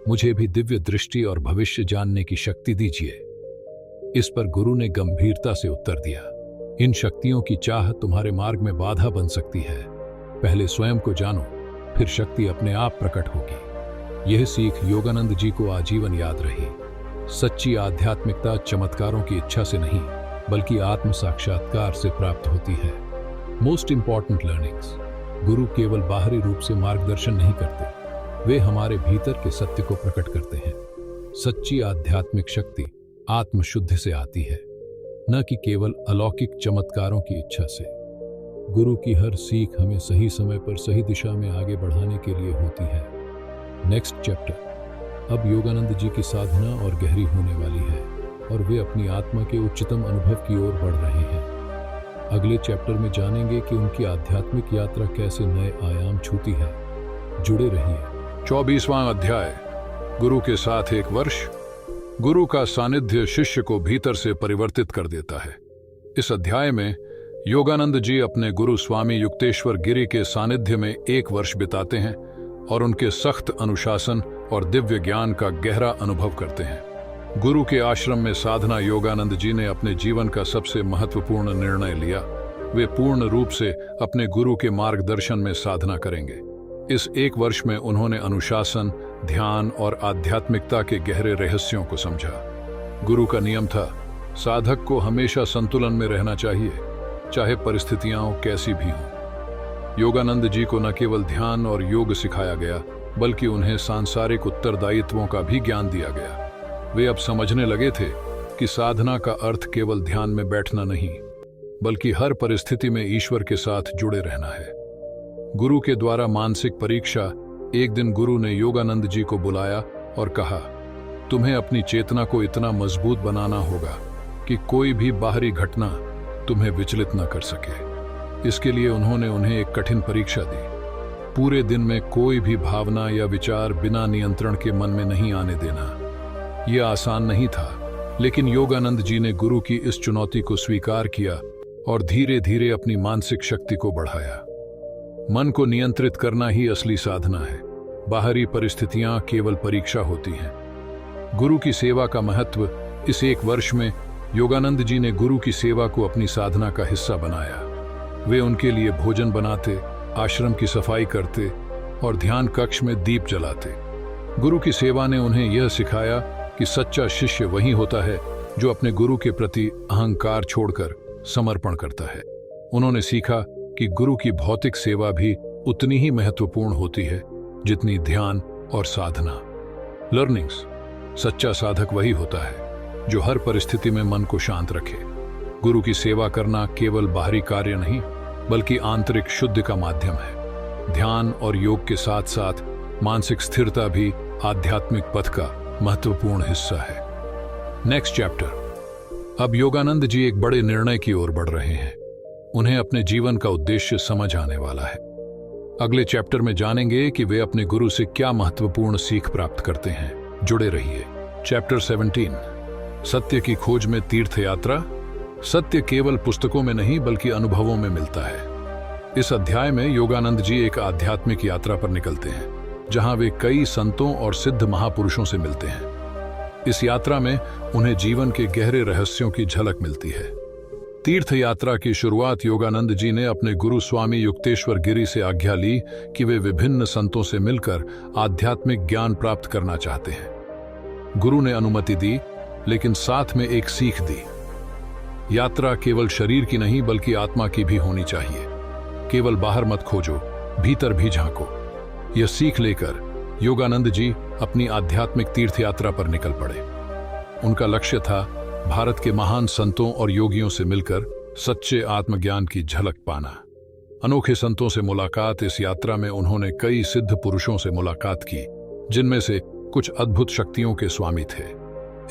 मुझे भी दिव्य दृष्टि और भविष्य जानने की शक्ति दीजिए। इस पर गुरु ने गंभीरता से उत्तर दिया, इन शक्तियों की चाह तुम्हारे मार्ग में बाधा बन सकती है। पहले स्वयं को जानो, फिर शक्ति अपने आप प्रकट होगी। यह सीख योगानंद जी को आजीवन याद रही। सच्ची आध्यात्मिकता चमत्कारों की इच्छा से नहीं बल्कि आत्म साक्षात्कार से प्राप्त होती है। Most important learnings. गुरु केवल बाहरी रूप से मार्गदर्शन नहीं करते, वे हमारे भीतर के सत्य को प्रकट करते हैं। सच्ची आध्यात्मिक शक्ति आत्मशुद्धि से आती है, न कि केवल अलौकिक चमत्कारों की इच्छा से। गुरु की हर सीख हमें सही समय पर सही दिशा में आगे बढ़ाने के लिए होती है। Next chapter. अब योगानंद जी की साधना और गहरी होने वाली है और वे अपनी आत्मा के उच्चतम अनुभव की ओर बढ़ रहे हैं। अगले चैप्टर में जानेंगे कि उनकी आध्यात्मिक यात्रा कैसे नए आयाम छूती है। जुड़े रहिए। 24वां अध्याय। गुरु के साथ एक वर्ष। गुरु का सानिध्य शिष्य को भीतर से परिवर्तित कर देता है। इस अध्याय में योगानंद जी अपने गुरु स्वामी युक्तेश्वर गिरि के सानिध्य में एक वर्ष बिताते हैं और उनके सख्त अनुशासन और दिव्य ज्ञान का गहरा अनुभव करते हैं। गुरु के आश्रम में साधना। योगानंद जी ने अपने जीवन का सबसे महत्वपूर्ण निर्णय लिया। वे पूर्ण रूप से अपने गुरु के मार्गदर्शन में साधना करेंगे। इस एक वर्ष में उन्होंने अनुशासन, ध्यान और आध्यात्मिकता के गहरे रहस्यों को समझा। गुरु का नियम था, साधक को हमेशा संतुलन में रहना चाहिए, चाहे परिस्थितियां कैसी भी हों। योगानंद जी को न केवल ध्यान और योग सिखाया गया बल्कि उन्हें सांसारिक उत्तरदायित्वों का भी ज्ञान दिया गया। वे अब समझने लगे थे कि साधना का अर्थ केवल ध्यान में बैठना नहीं बल्कि हर परिस्थिति में ईश्वर के साथ जुड़े रहना है। गुरु के द्वारा मानसिक परीक्षा। एक दिन गुरु ने योगानंद जी को बुलाया और कहा, तुम्हें अपनी चेतना को इतना मजबूत बनाना होगा कि कोई भी बाहरी घटना तुम्हें विचलित न कर सके। इसके लिए उन्होंने उन्हें एक कठिन परीक्षा दी। पूरे दिन में कोई भी भावना या विचार बिना नियंत्रण के मन में नहीं आने देना। यह आसान नहीं था, लेकिन योगानंद जी ने गुरु की इस चुनौती को स्वीकार किया और धीरे धीरे अपनी मानसिक शक्ति को बढ़ाया। मन को नियंत्रित करना ही असली साधना है। बाहरी परिस्थितियां केवल परीक्षा होती हैं। गुरु की सेवा का महत्व। इस एक वर्ष में योगानंद जी ने गुरु की सेवा को अपनी साधना का हिस्सा बनाया। वे उनके लिए भोजन बनाते, आश्रम की सफाई करते और ध्यान कक्ष में दीप जलाते। गुरु की सेवा ने उन्हें यह सिखाया कि सच्चा शिष्य वही होता है जो अपने गुरु के प्रति अहंकार छोड़कर समर्पण करता है। उन्होंने सीखा कि गुरु की भौतिक सेवा भी उतनी ही महत्वपूर्ण होती है जितनी ध्यान और साधना। लर्निंग्स। सच्चा साधक वही होता है जो हर परिस्थिति में मन को शांत रखे। गुरु की सेवा करना केवल बाहरी कार्य नहीं बल्कि आंतरिक शुद्धि का माध्यम है। ध्यान और योग के साथ साथ मानसिक स्थिरता भी आध्यात्मिक पथ का महत्वपूर्ण हिस्सा है। Next chapter. अब योगानंद जी एक बड़े निर्णय की ओर बढ़ रहे हैं। उन्हें अपने जीवन का उद्देश्य समझ आने वाला है। अगले चैप्टर में जानेंगे कि वे अपने गुरु से क्या महत्वपूर्ण सीख प्राप्त करते हैं। जुड़े रहिए। चैप्टर 17, सत्य की खोज में तीर्थ यात्रा। सत्य केवल पुस्तकों में नहीं बल्कि अनुभवों में मिलता है। इस अध्याय में योगानंद जी एक आध्यात्मिक यात्रा पर निकलते हैं, जहां वे कई संतों और सिद्ध महापुरुषों से मिलते हैं। इस यात्रा में उन्हें जीवन के गहरे रहस्यों की झलक मिलती है। तीर्थ यात्रा की शुरुआत योगानंद जी ने अपने गुरु स्वामी युक्तेश्वर गिरी से आज्ञा ली कि वे विभिन्न संतों से मिलकर आध्यात्मिक ज्ञान प्राप्त करना चाहते हैं। गुरु ने अनुमति दी, लेकिन साथ में एक सीख दी। यात्रा केवल शरीर की नहीं बल्कि आत्मा की भी होनी चाहिए। केवल बाहर मत खोजो, भीतर भी झांको। यह सीख लेकर योगानंद जी अपनी आध्यात्मिक तीर्थ यात्रा पर निकल पड़े। उनका लक्ष्य था भारत के महान संतों और योगियों से मिलकर सच्चे आत्मज्ञान की झलक पाना। अनोखे संतों से मुलाकात। इस यात्रा में उन्होंने कई सिद्ध पुरुषों से मुलाकात की, जिनमें से कुछ अद्भुत शक्तियों के स्वामी थे।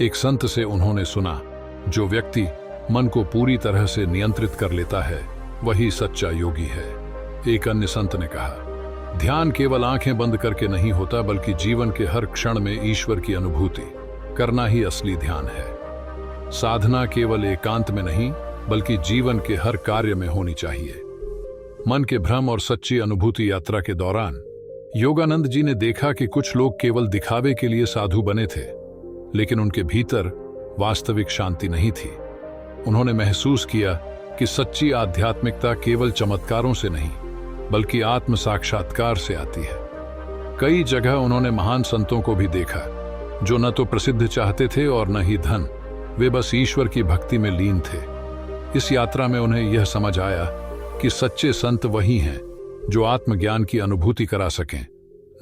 एक संत से उन्होंने सुना, जो व्यक्ति मन को पूरी तरह से नियंत्रित कर लेता है वही सच्चा योगी है। एक अन्य संत ने कहा, ध्यान केवल आंखें बंद करके नहीं होता बल्कि जीवन के हर क्षण में ईश्वर की अनुभूति करना ही असली ध्यान है। साधना केवल एकांत में नहीं बल्कि जीवन के हर कार्य में होनी चाहिए। मन के भ्रम और सच्ची अनुभूति यात्रा के दौरान योगानंद जी ने देखा कि कुछ लोग केवल दिखावे के लिए साधु बने थे, लेकिन उनके भीतर वास्तविक शांति नहीं थी। उन्होंने महसूस किया कि सच्ची आध्यात्मिकता केवल चमत्कारों से नहीं बल्कि आत्म साक्षात्कार से आती है। कई जगह उन्होंने महान संतों को भी देखा, जो न तो प्रसिद्ध चाहते थे और न ही धन। वे बस ईश्वर की भक्ति में लीन थे। इस यात्रा में उन्हें यह समझ आया कि सच्चे संत वही हैं जो आत्मज्ञान की अनुभूति करा सकें,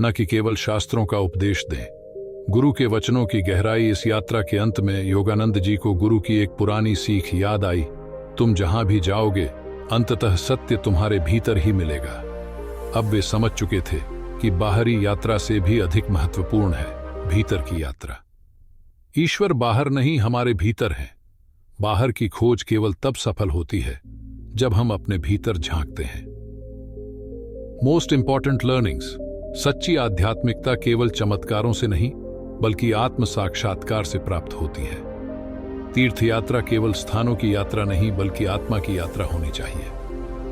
न कि केवल शास्त्रों का उपदेश दें। गुरु के वचनों की गहराई। इस यात्रा के अंत में योगानंद जी को गुरु की एक पुरानी सीख याद आई, तुम जहां भी जाओगे अंततः सत्य तुम्हारे भीतर ही मिलेगा। अब वे समझ चुके थे कि बाहरी यात्रा से भी अधिक महत्वपूर्ण है भीतर की यात्रा। ईश्वर बाहर नहीं, हमारे भीतर है। बाहर की खोज केवल तब सफल होती है जब हम अपने भीतर झांकते हैं। Most important learnings. सच्ची आध्यात्मिकता केवल चमत्कारों से नहीं बल्कि आत्म साक्षात्कार से प्राप्त होती है। तीर्थ यात्रा केवल स्थानों की यात्रा नहीं बल्कि आत्मा की यात्रा होनी चाहिए।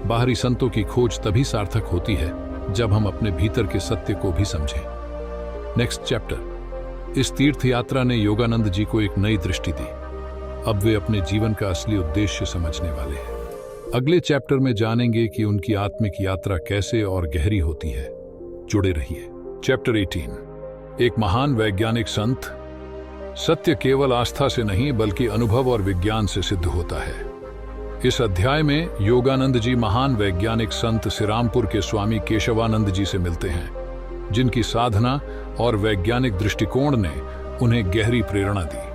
बाहरी संतों की खोज तभी सार्थक होती है जब हम अपने भीतर के सत्य को भी समझें। Next chapter. इस तीर्थ यात्रा ने योगानंद जी को एक नई दृष्टि दी। अब वे अपने जीवन का असली उद्देश्य समझने वाले हैं। अगले चैप्टर में जानेंगे कि उनकी आत्मिक यात्रा कैसे और गहरी होती है। जुड़े रहिए। चैप्टर 18। एक महान वैज्ञानिक संत। सत्य केवल आस्था से नहीं बल्कि अनुभव और विज्ञान से सिद्ध होता है। इस अध्याय में योगानंद जी महान वैज्ञानिक संत श्रीरामपुर के स्वामी केशवानंद जी से मिलते हैं, जिनकी साधना और वैज्ञानिक दृष्टिकोण ने उन्हें गहरी प्रेरणा दी।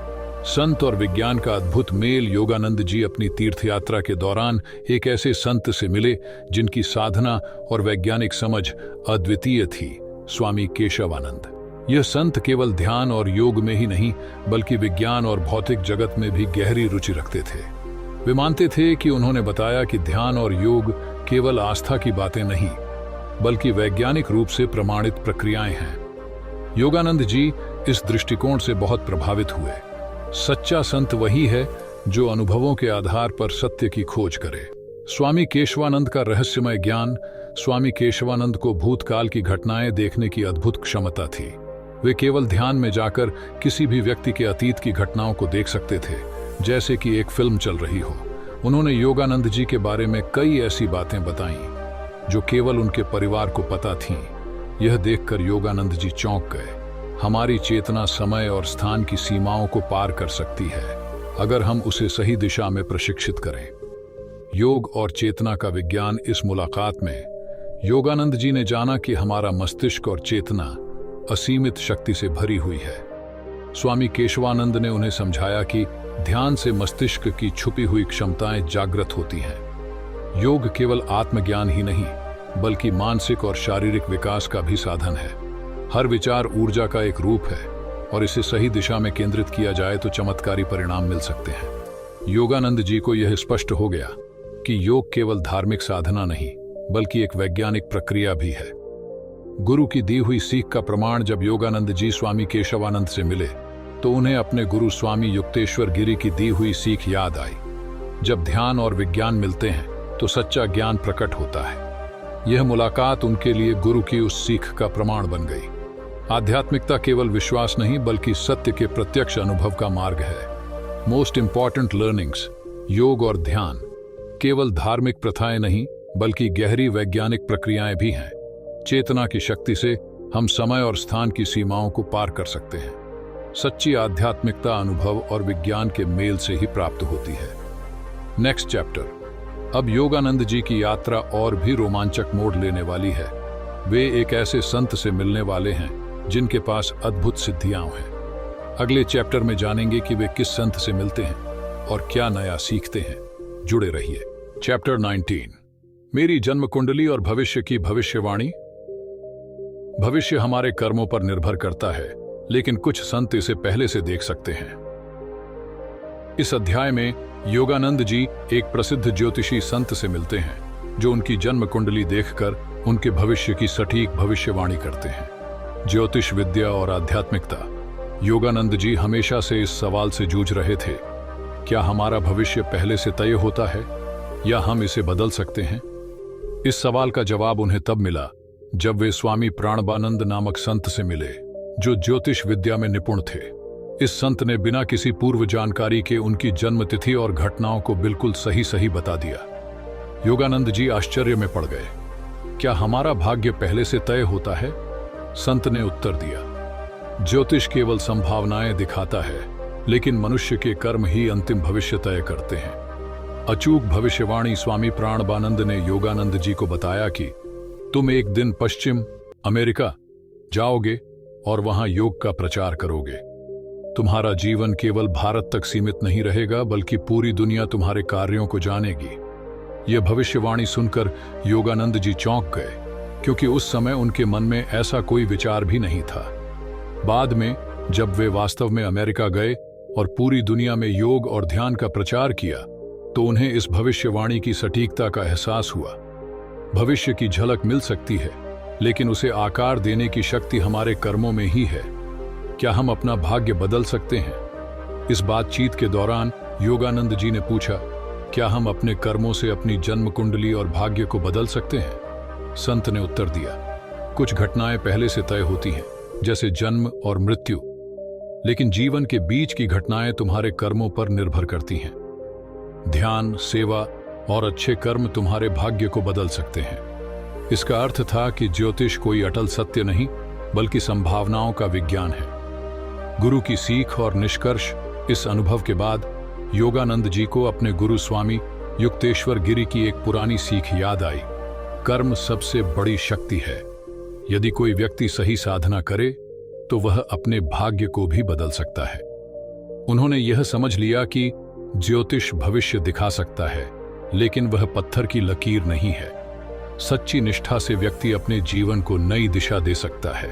संत और विज्ञान का अद्भुत मेल। योगानंद जी अपनी तीर्थ यात्रा के दौरान एक ऐसे संत से मिले जिनकी साधना और वैज्ञानिक समझ अद्वितीय थी, स्वामी केशवानंद। यह संत केवल ध्यान और योग में ही नहीं बल्कि विज्ञान और भौतिक जगत में भी गहरी रुचि रखते थे। वे मानते थे कि उन्होंने बताया कि ध्यान और योग केवल आस्था की बातें नहीं बल्कि वैज्ञानिक रूप से प्रमाणित प्रक्रियाएं हैं। योगानंद जी इस दृष्टिकोण से बहुत प्रभावित हुए। सच्चा संत वही है जो अनुभवों के आधार पर सत्य की खोज करे। स्वामी केशवानंद का रहस्यमय ज्ञान। स्वामी केशवानंद को भूतकाल की घटनाएं देखने की अद्भुत क्षमता थी। वे केवल ध्यान में जाकर किसी भी व्यक्ति के अतीत की घटनाओं को देख सकते थे, जैसे कि एक फिल्म चल रही हो। उन्होंने योगानंद जी के बारे में कई ऐसी बातें बताईं जो केवल उनके परिवार को पता थीं। यह देखकर योगानंद जी चौंक गए। हमारी चेतना समय और स्थान की सीमाओं को पार कर सकती है अगर हम उसे सही दिशा में प्रशिक्षित करें। योग और चेतना का विज्ञान। इस मुलाकात में योगानंद जी ने जाना कि हमारा मस्तिष्क और चेतना असीमित शक्ति से भरी हुई है। स्वामी केशवानंद ने उन्हें समझाया कि ध्यान से मस्तिष्क की छुपी हुई क्षमताएं जागृत होती हैं। योग केवल आत्मज्ञान ही नहीं बल्कि मानसिक और शारीरिक विकास का भी साधन है। हर विचार ऊर्जा का एक रूप है और इसे सही दिशा में केंद्रित किया जाए तो चमत्कारी परिणाम मिल सकते हैं। योगानंद जी को यह स्पष्ट हो गया कि योग केवल धार्मिक साधना नहीं बल्कि एक वैज्ञानिक प्रक्रिया भी है। गुरु की दी हुई सीख का प्रमाण जब योगानंद जी स्वामी केशवानंद से मिले तो उन्हें अपने गुरु स्वामी युक्तेश्वर गिरि की दी हुई सीख याद आई। जब ध्यान और विज्ञान मिलते हैं तो सच्चा ज्ञान प्रकट होता है। यह मुलाकात उनके लिए गुरु की उस सीख का प्रमाण बन गई। आध्यात्मिकता केवल विश्वास नहीं बल्कि सत्य के प्रत्यक्ष अनुभव का मार्ग है। मोस्ट इंपॉर्टेंट लर्निंग्स, योग और ध्यान केवल धार्मिक प्रथाएं नहीं बल्कि गहरी वैज्ञानिक प्रक्रियाएं भी हैं। चेतना की शक्ति से हम समय और स्थान की सीमाओं को पार कर सकते हैं। सच्ची आध्यात्मिकता अनुभव और विज्ञान के मेल से ही प्राप्त होती है। Next chapter. अब योगानंद जी की यात्रा और भी रोमांचक मोड़ लेने वाली है। वे एक ऐसे संत से मिलने वाले हैं जिनके पास अद्भुत सिद्धियां हैं। अगले चैप्टर में जानेंगे कि वे किस संत से मिलते हैं और क्या नया सीखते हैं। जुड़े रहिए। चैप्टर 19। मेरी जन्म कुंडली और भविष्य की भविष्यवाणी। भविष्य हमारे कर्मों पर निर्भर करता है, लेकिन कुछ संत इसे पहले से देख सकते हैं। इस अध्याय में योगानंद जी एक प्रसिद्ध ज्योतिषी संत से मिलते हैं जो उनकी जन्म कुंडली देखकर उनके भविष्य की सटीक भविष्यवाणी करते हैं। ज्योतिष विद्या और आध्यात्मिकता। योगानंद जी हमेशा से इस सवाल से जूझ रहे थे, क्या हमारा भविष्य पहले से तय होता है या हम इसे बदल सकते हैं? इस सवाल का जवाब उन्हें तब मिला जब वे स्वामी प्राणबानंद नामक संत से मिले जो ज्योतिष विद्या में निपुण थे। इस संत ने बिना किसी पूर्व जानकारी के उनकी जन्म तिथि और घटनाओं को बिल्कुल सही बता दिया। योगानंद जी आश्चर्य में पड़ गए, क्या हमारा भाग्य पहले से तय होता है? संत ने उत्तर दिया, ज्योतिष केवल संभावनाएं दिखाता है, लेकिन मनुष्य के कर्म ही अंतिम भविष्य तय करते हैं। अचूक भविष्यवाणी। स्वामी प्राणबानंद ने योगानंद जी को बताया कि तुम एक दिन पश्चिम अमेरिका जाओगे और वहां योग का प्रचार करोगे। तुम्हारा जीवन केवल भारत तक सीमित नहीं रहेगा बल्कि पूरी दुनिया तुम्हारे कार्यों को जानेगी। यह भविष्यवाणी सुनकर योगानंद जी चौंक गए, क्योंकि उस समय उनके मन में ऐसा कोई विचार भी नहीं था। बाद में जब वे वास्तव में अमेरिका गए और पूरी दुनिया में योग और ध्यान का प्रचार किया तो उन्हें इस भविष्यवाणी की सटीकता का एहसास हुआ। भविष्य की झलक मिल सकती है, लेकिन उसे आकार देने की शक्ति हमारे कर्मों में ही है। क्या हम अपना भाग्य बदल सकते हैं? इस बातचीत के दौरान योगानंद जी ने पूछा, क्या हम अपने कर्मों से अपनी जन्म कुंडली और भाग्य को बदल सकते हैं? संत ने उत्तर दिया, कुछ घटनाएं पहले से तय होती हैं, जैसे जन्म और मृत्यु, लेकिन जीवन के बीच की घटनाएं तुम्हारे कर्मों पर निर्भर करती हैं। ध्यान, सेवा और अच्छे कर्म तुम्हारे भाग्य को बदल सकते हैं। इसका अर्थ था कि ज्योतिष कोई अटल सत्य नहीं बल्कि संभावनाओं का विज्ञान है। गुरु की सीख और निष्कर्ष। इस अनुभव के बाद योगानंद जी को अपने गुरु स्वामी युक्तेश्वर गिरि की एक पुरानी सीख याद आई, कर्म सबसे बड़ी शक्ति है। यदि कोई व्यक्ति सही साधना करे तो वह अपने भाग्य को भी बदल सकता है। उन्होंने यह समझ लिया कि ज्योतिष भविष्य दिखा सकता है, लेकिन वह पत्थर की लकीर नहीं है। सच्ची निष्ठा से व्यक्ति अपने जीवन को नई दिशा दे सकता है।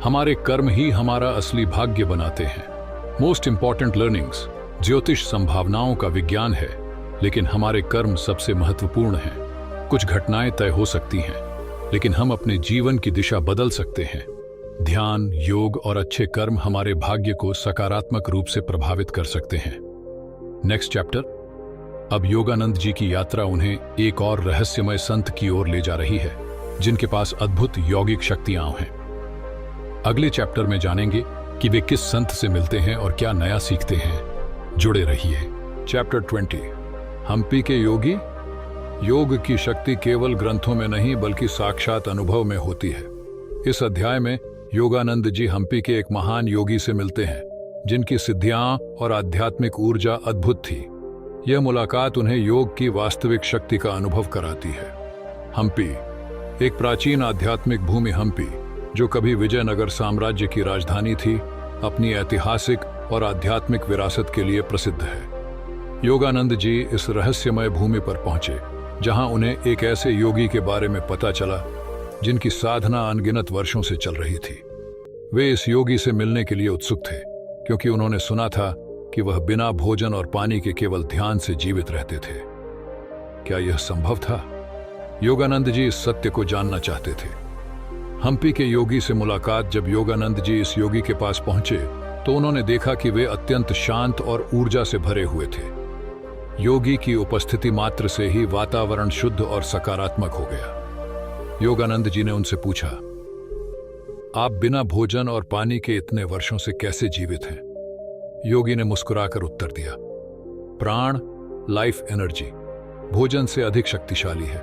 हमारे कर्म ही हमारा असली भाग्य बनाते हैं। Most important learnings. ज्योतिष संभावनाओं का विज्ञान है, लेकिन हमारे कर्म सबसे महत्वपूर्ण हैं। कुछ घटनाएं तय हो सकती हैं, लेकिन हम अपने जीवन की दिशा बदल सकते हैं। ध्यान, योग और अच्छे कर्म हमारे भाग्य को सकारात्मक रूप से प्रभावित कर सकते हैं। Next chapter. अब योगानंद जी की यात्रा उन्हें एक और रहस्यमय संत की ओर ले जा रही है, जिनके पास अद्भुत यौगिक शक्तियां हैं। अगले चैप्टर में जानेंगे कि वे किस संत से मिलते हैं और क्या नया सीखते हैं। जुड़े रहिए। चैप्टर 20। हम्पी के योगी। योग की शक्ति केवल ग्रंथों में नहीं बल्कि साक्षात अनुभव में होती है। इस अध्याय में योगानंद जी हम्पी के एक महान योगी से मिलते हैं जिनकी सिद्धियां और आध्यात्मिक ऊर्जा अद्भुत थी। यह मुलाकात उन्हें योग की वास्तविक शक्ति का अनुभव कराती है। हम्पी एक प्राचीन आध्यात्मिक भूमि। हम्पी जो कभी विजयनगर साम्राज्य की राजधानी थी, अपनी ऐतिहासिक और आध्यात्मिक विरासत के लिए प्रसिद्ध है। योगानंद जी इस रहस्यमय भूमि पर पहुंचे जहां उन्हें एक ऐसे योगी के बारे में पता चला जिनकी साधना अनगिनत वर्षों से चल रही थी। वे इस योगी से मिलने के लिए उत्सुक थे क्योंकि उन्होंने सुना था कि वह बिना भोजन और पानी के केवल ध्यान से जीवित रहते थे। क्या यह संभव था? योगानंद जी इस सत्य को जानना चाहते थे। हम्पी के योगी से मुलाकात। जब योगानंद जी इस योगी के पास पहुंचे तो उन्होंने देखा कि वे अत्यंत शांत और ऊर्जा से भरे हुए थे। योगी की उपस्थिति मात्र से ही वातावरण शुद्ध और सकारात्मक हो गया। योगानंद जी ने उनसे पूछा, आप बिना भोजन और पानी के इतने वर्षों से कैसे जीवित हैं? योगी ने मुस्कुराकर उत्तर दिया, प्राण, लाइफ एनर्जी भोजन से अधिक शक्तिशाली है।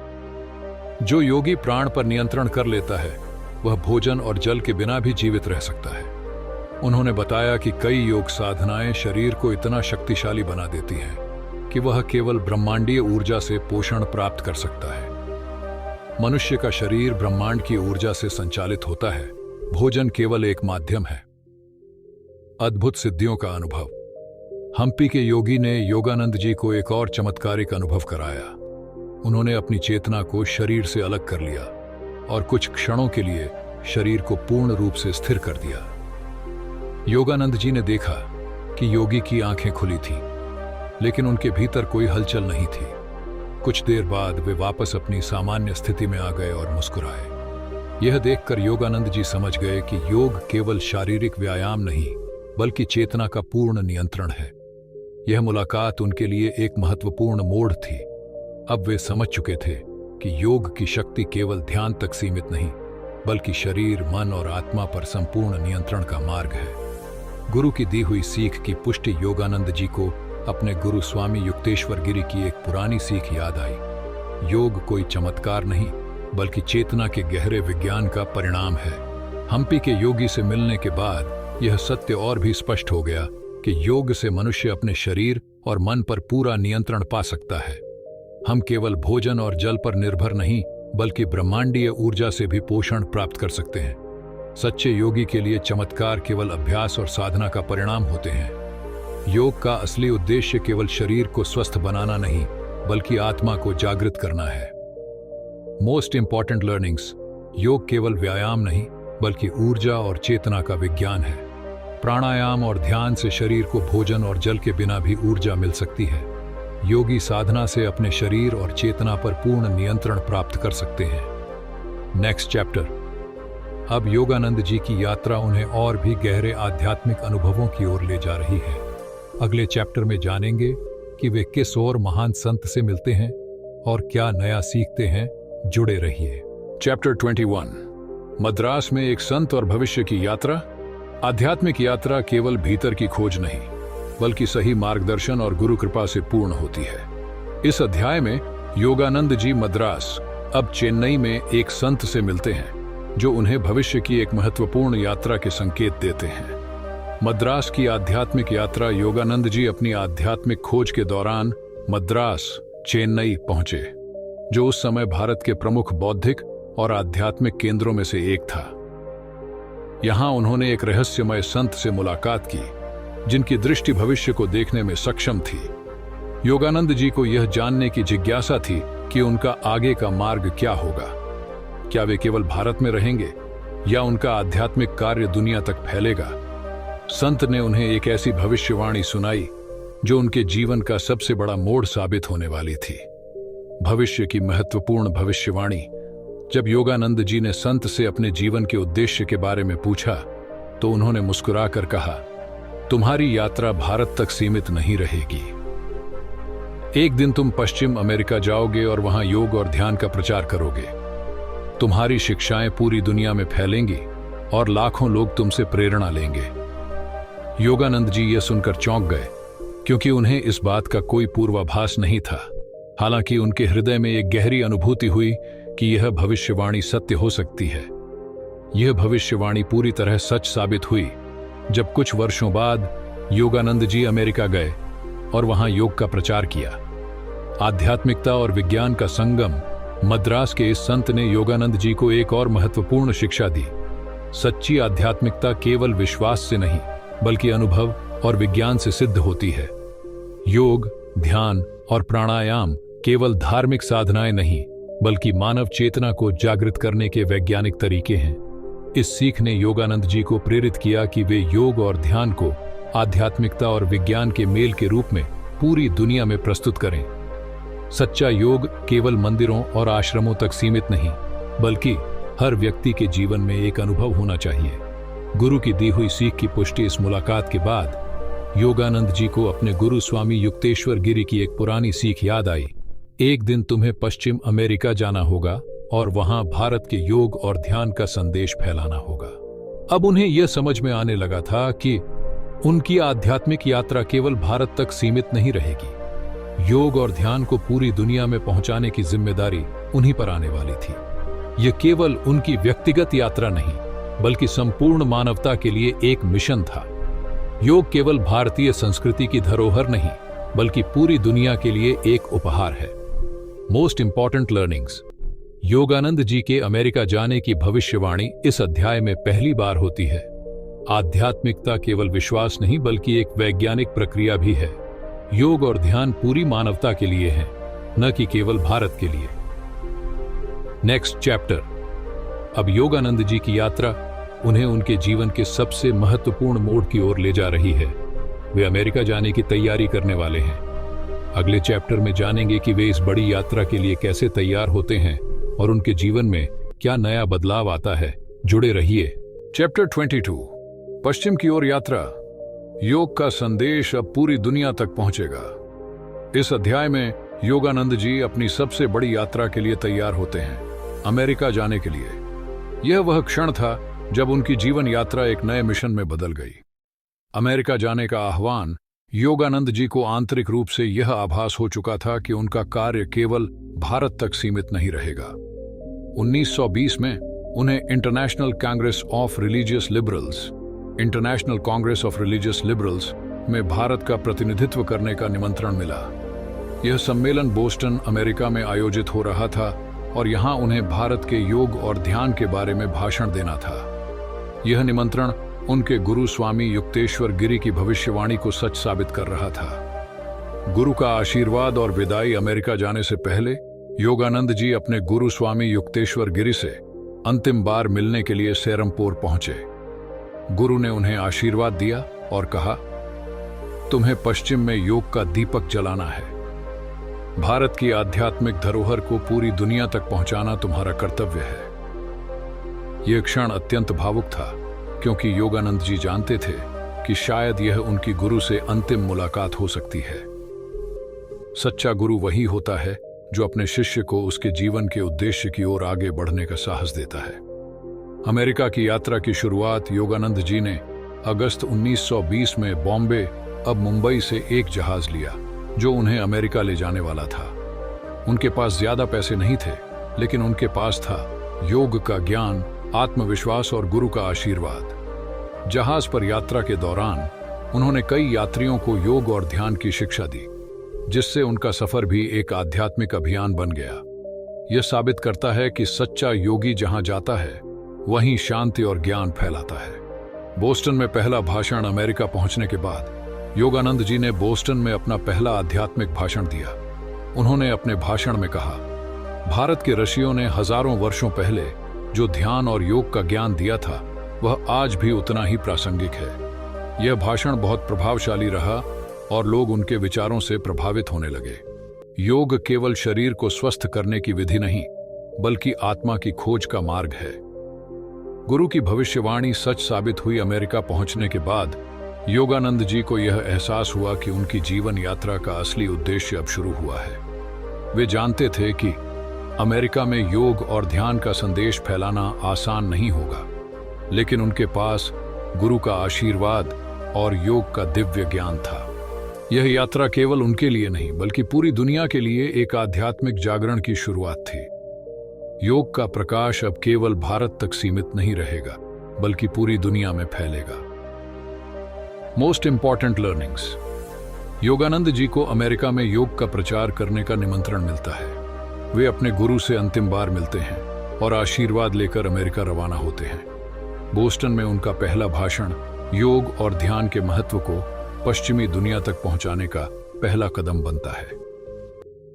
जो योगी प्राण पर नियंत्रण कर लेता है वह भोजन और जल के बिना भी जीवित रह सकता है। उन्होंने बताया कि कई योग साधनाएं शरीर को इतना शक्तिशाली बना देती हैं कि वह केवल ब्रह्मांडीय ऊर्जा से पोषण प्राप्त कर सकता है। मनुष्य का शरीर ब्रह्मांड की ऊर्जा से संचालित होता है, भोजन केवल एक माध्यम है। अद्भुत सिद्धियों का अनुभव। हम्पी के योगी ने योगानंद जी को एक और चमत्कारिक अनुभव कराया। उन्होंने अपनी चेतना को शरीर से अलग कर लिया और कुछ क्षणों के लिए शरीर को पूर्ण रूप से स्थिर कर दिया। योगानंद जी ने देखा कि योगी की आंखें खुली थीं, लेकिन उनके भीतर कोई हलचल नहीं थी। कुछ देर बाद वे वापस अपनी सामान्य स्थिति में आ गए और मुस्कुराए। यह देखकर योगानंद जी समझ गए कि योग केवल शारीरिक व्यायाम नहीं बल्कि चेतना का पूर्ण नियंत्रण है। यह मुलाकात उनके लिए एक महत्वपूर्ण मोड़ थी। अब वे समझ चुके थे कि योग की शक्ति केवल ध्यान तक सीमित नहीं बल्कि शरीर, मन और आत्मा पर संपूर्ण नियंत्रण का मार्ग है। गुरु की दी हुई सीख की पुष्टि। योगानंद जी को अपने गुरु स्वामी युक्तेश्वर गिरी की एक पुरानी सीख याद आई। योग कोई चमत्कार नहीं बल्कि चेतना के गहरे विज्ञान का परिणाम है। हम्पी के योगी से मिलने के बाद यह सत्य और भी स्पष्ट हो गया कि योग से मनुष्य अपने शरीर और मन पर पूरा नियंत्रण पा सकता है। हम केवल भोजन और जल पर निर्भर नहीं बल्कि ब्रह्मांडीय ऊर्जा से भी पोषण प्राप्त कर सकते हैं। सच्चे योगी के लिए चमत्कार केवल अभ्यास और साधना का परिणाम होते हैं। योग का असली उद्देश्य केवल शरीर को स्वस्थ बनाना नहीं बल्कि आत्मा को जागृत करना है। Most important learnings. योग केवल व्यायाम नहीं बल्कि ऊर्जा और चेतना का विज्ञान है। प्राणायाम और ध्यान से शरीर को भोजन और जल के बिना भी ऊर्जा मिल सकती है। योगी साधना से अपने शरीर और चेतना पर पूर्ण नियंत्रण प्राप्त कर सकते हैं। Next chapter. अब योगानंद जी की यात्रा उन्हें और भी गहरे आध्यात्मिक अनुभवों की ओर ले जा रही है। अगले चैप्टर में जानेंगे कि वे किस और महान संत से मिलते हैं और क्या नया सीखते हैं। जुड़े रहिए। चैप्टर 21। मद्रास में एक संत और भविष्य की यात्रा। आध्यात्मिक यात्रा केवल भीतर की खोज नहीं बल्कि सही मार्गदर्शन और गुरु कृपा से पूर्ण होती है। इस अध्याय में योगानंद जी मद्रास, अब चेन्नई में एक संत से मिलते हैं जो उन्हें भविष्य की एक महत्वपूर्ण यात्रा के संकेत देते हैं। मद्रास की आध्यात्मिक यात्रा। योगानंद जी अपनी आध्यात्मिक खोज के दौरान मद्रास, चेन्नई पहुंचे, जो उस समय भारत के प्रमुख बौद्धिक और आध्यात्मिक केंद्रों में से एक था। यहां उन्होंने एक रहस्यमय संत से मुलाकात की जिनकी दृष्टि भविष्य को देखने में सक्षम थी। योगानंद जी को यह जानने की जिज्ञासा थी कि उनका आगे का मार्ग क्या होगा। क्या वे केवल भारत में रहेंगे या उनका आध्यात्मिक कार्य दुनिया तक फैलेगा। संत ने उन्हें एक ऐसी भविष्यवाणी सुनाई जो उनके जीवन का सबसे बड़ा मोड़ साबित होने वाली थी। भविष्य की महत्वपूर्ण भविष्यवाणी। जब योगानंद जी ने संत से अपने जीवन के उद्देश्य के बारे में पूछा तो उन्होंने मुस्कुराकर कहा, तुम्हारी यात्रा भारत तक सीमित नहीं रहेगी। एक दिन तुम पश्चिम अमेरिका जाओगे और वहां योग और ध्यान का प्रचार करोगे। तुम्हारी शिक्षाएं पूरी दुनिया में फैलेंगी और लाखों लोग तुमसे प्रेरणा लेंगे। योगानंद जी यह सुनकर चौंक गए क्योंकि उन्हें इस बात का कोई पूर्वाभास नहीं था। हालांकि उनके हृदय में एक गहरी अनुभूति हुई कि यह भविष्यवाणी सत्य हो सकती है। यह भविष्यवाणी पूरी तरह सच साबित हुई जब कुछ वर्षों बाद योगानंद जी अमेरिका गए और वहां योग का प्रचार किया। आध्यात्मिकता और विज्ञान का संगम। मद्रास के इस संत ने योगानंद जी को एक और महत्वपूर्ण शिक्षा दी। सच्ची आध्यात्मिकता केवल विश्वास से नहीं बल्कि अनुभव और विज्ञान से सिद्ध होती है। योग, ध्यान और प्राणायाम केवल धार्मिक साधनाएं नहीं, बल्कि मानव चेतना को जागृत करने के वैज्ञानिक तरीके हैं। इस सीख ने योगानंद जी को प्रेरित किया कि वे योग और ध्यान को आध्यात्मिकता और विज्ञान के मेल के रूप में पूरी दुनिया में प्रस्तुत करें। सच्चा योग केवल मंदिरों और आश्रमों तक सीमित नहीं, बल्कि हर व्यक्ति के जीवन में एक अनुभव होना चाहिए। गुरु की दी हुई सीख की पुष्टि इस मुलाकात के बाद योगानंद जी को अपने गुरु स्वामी युक्तेश्वर गिरी की एक पुरानी सीख याद आई। एक दिन तुम्हें पश्चिम अमेरिका जाना होगा और वहां भारत के योग और ध्यान का संदेश फैलाना होगा। अब उन्हें यह समझ में आने लगा था कि उनकी आध्यात्मिक यात्रा केवल भारत तक सीमित नहीं रहेगी। योग और ध्यान को पूरी दुनिया में पहुंचाने की जिम्मेदारी उन्हीं पर आने वाली थी। यह केवल उनकी व्यक्तिगत यात्रा नहीं, बल्कि संपूर्ण मानवता के लिए एक मिशन था। योग केवल भारतीय संस्कृति की धरोहर नहीं, बल्कि पूरी दुनिया के लिए एक उपहार है। Most important learnings. Yogananda ji के अमेरिका जाने की भविष्यवाणी इस अध्याय में पहली बार होती है। आध्यात्मिकता केवल विश्वास नहीं, बल्कि एक वैज्ञानिक प्रक्रिया भी है। योग और ध्यान पूरी मानवता के लिए है, न कि केवल भारत के लिए। Next chapter. अब योगानंद जी की यात्रा उन्हें उनके जीवन के सबसे महत्वपूर्ण मोड़ की ओर ले जा रही है। वे अमेरिका जाने की तैयारी करने वाले हैं। अगले चैप्टर में जानेंगे कि वे इस बड़ी यात्रा के लिए कैसे तैयार होते हैं और उनके जीवन में क्या नया बदलाव आता है। जुड़े रहिए। चैप्टर 22, पश्चिम की ओर यात्रा। योग का संदेश अब पूरी दुनिया तक पहुंचेगा। इस अध्याय में योगानंद जी अपनी सबसे बड़ी यात्रा के लिए तैयार होते हैं, अमेरिका जाने के लिए। यह वह क्षण था जब उनकी जीवन यात्रा एक नए मिशन में बदल गई। अमेरिका जाने का आह्वान। योगानंद जी को आंतरिक रूप से यह आभास हो चुका था कि उनका कार्य केवल भारत तक सीमित नहीं रहेगा। 1920 में उन्हें international Congress of religious liberals में भारत का प्रतिनिधित्व करने का निमंत्रण मिला। यह सम्मेलन बोस्टन, अमेरिका में आयोजित हो रहा था और यहां उन्हें भारत के योग और ध्यान के बारे में भाषण देना था। यह निमंत्रण उनके गुरु स्वामी युक्तेश्वर गिरी की भविष्यवाणी को सच साबित कर रहा था। गुरु का आशीर्वाद और विदाई। अमेरिका जाने से पहले योगानंद जी अपने गुरु स्वामी युक्तेश्वर गिरी से अंतिम बार मिलने के लिए सेरमपुर पहुंचे। गुरु ने उन्हें आशीर्वाद दिया और कहा, तुम्हें पश्चिम में योग का दीपक जलाना है। भारत की आध्यात्मिक धरोहर को पूरी दुनिया तक पहुंचाना तुम्हारा कर्तव्य है। यह क्षण अत्यंत भावुक था, क्योंकि योगानंद जी जानते थे कि शायद यह उनकी गुरु से अंतिम मुलाकात हो सकती है। सच्चा गुरु वही होता है जो अपने शिष्य को उसके जीवन के उद्देश्य की ओर आगे बढ़ने का साहस देता है। अमेरिका की यात्रा की शुरुआत योगानंद जी ने अगस्त 1920 में बॉम्बे, अब मुंबई से एक जहाज लिया जो उन्हें अमेरिका ले जाने वाला था। उनके पास ज्यादा पैसे नहीं थे, लेकिन उनके पास था योग का ज्ञान, आत्मविश्वास और गुरु का आशीर्वाद। जहाज पर यात्रा के दौरान उन्होंने कई यात्रियों को योग और ध्यान की शिक्षा दी, जिससे उनका सफर भी एक आध्यात्मिक अभियान बन गया। यह साबित करता है कि सच्चा योगी जहां जाता है, वहीं शांति और ज्ञान फैलाता है। बोस्टन में पहला भाषण। अमेरिका पहुंचने के बाद योगानंद जी ने बोस्टन में अपना पहला आध्यात्मिक भाषण दिया। उन्होंने अपने भाषण में कहा, भारत के ऋषियों ने हजारों वर्षों पहले जो ध्यान और योग का ज्ञान दिया था, वह आज भी उतना ही प्रासंगिक है। यह भाषण बहुत प्रभावशाली रहा और लोग उनके विचारों से प्रभावित होने लगे। योग केवल शरीर को स्वस्थ करने की विधि नहीं, बल्कि आत्मा की खोज का मार्ग है। गुरु की भविष्यवाणी सच साबित हुई। अमेरिका पहुंचने के बाद योगानंद जी को यह एहसास हुआ कि उनकी जीवन यात्रा का असली उद्देश्य अब शुरू हुआ है। वे जानते थे कि अमेरिका में योग और ध्यान का संदेश फैलाना आसान नहीं होगा, लेकिन उनके पास गुरु का आशीर्वाद और योग का दिव्य ज्ञान था। यह यात्रा केवल उनके लिए नहीं, बल्कि पूरी दुनिया के लिए एक आध्यात्मिक जागरण की शुरुआत थी। योग का प्रकाश अब केवल भारत तक सीमित नहीं रहेगा, बल्कि पूरी दुनिया में फैलेगा। Most important learnings. Yogananda ji को अमेरिका में योग का प्रचार करने का निमंत्रण मिलता है। वे अपने गुरु से अंतिम बार मिलते हैं और आशीर्वाद लेकर अमेरिका रवाना होते हैं। बोस्टन में उनका पहला भाषण योग और ध्यान के महत्व को पश्चिमी दुनिया तक पहुंचाने का पहला कदम बनता है।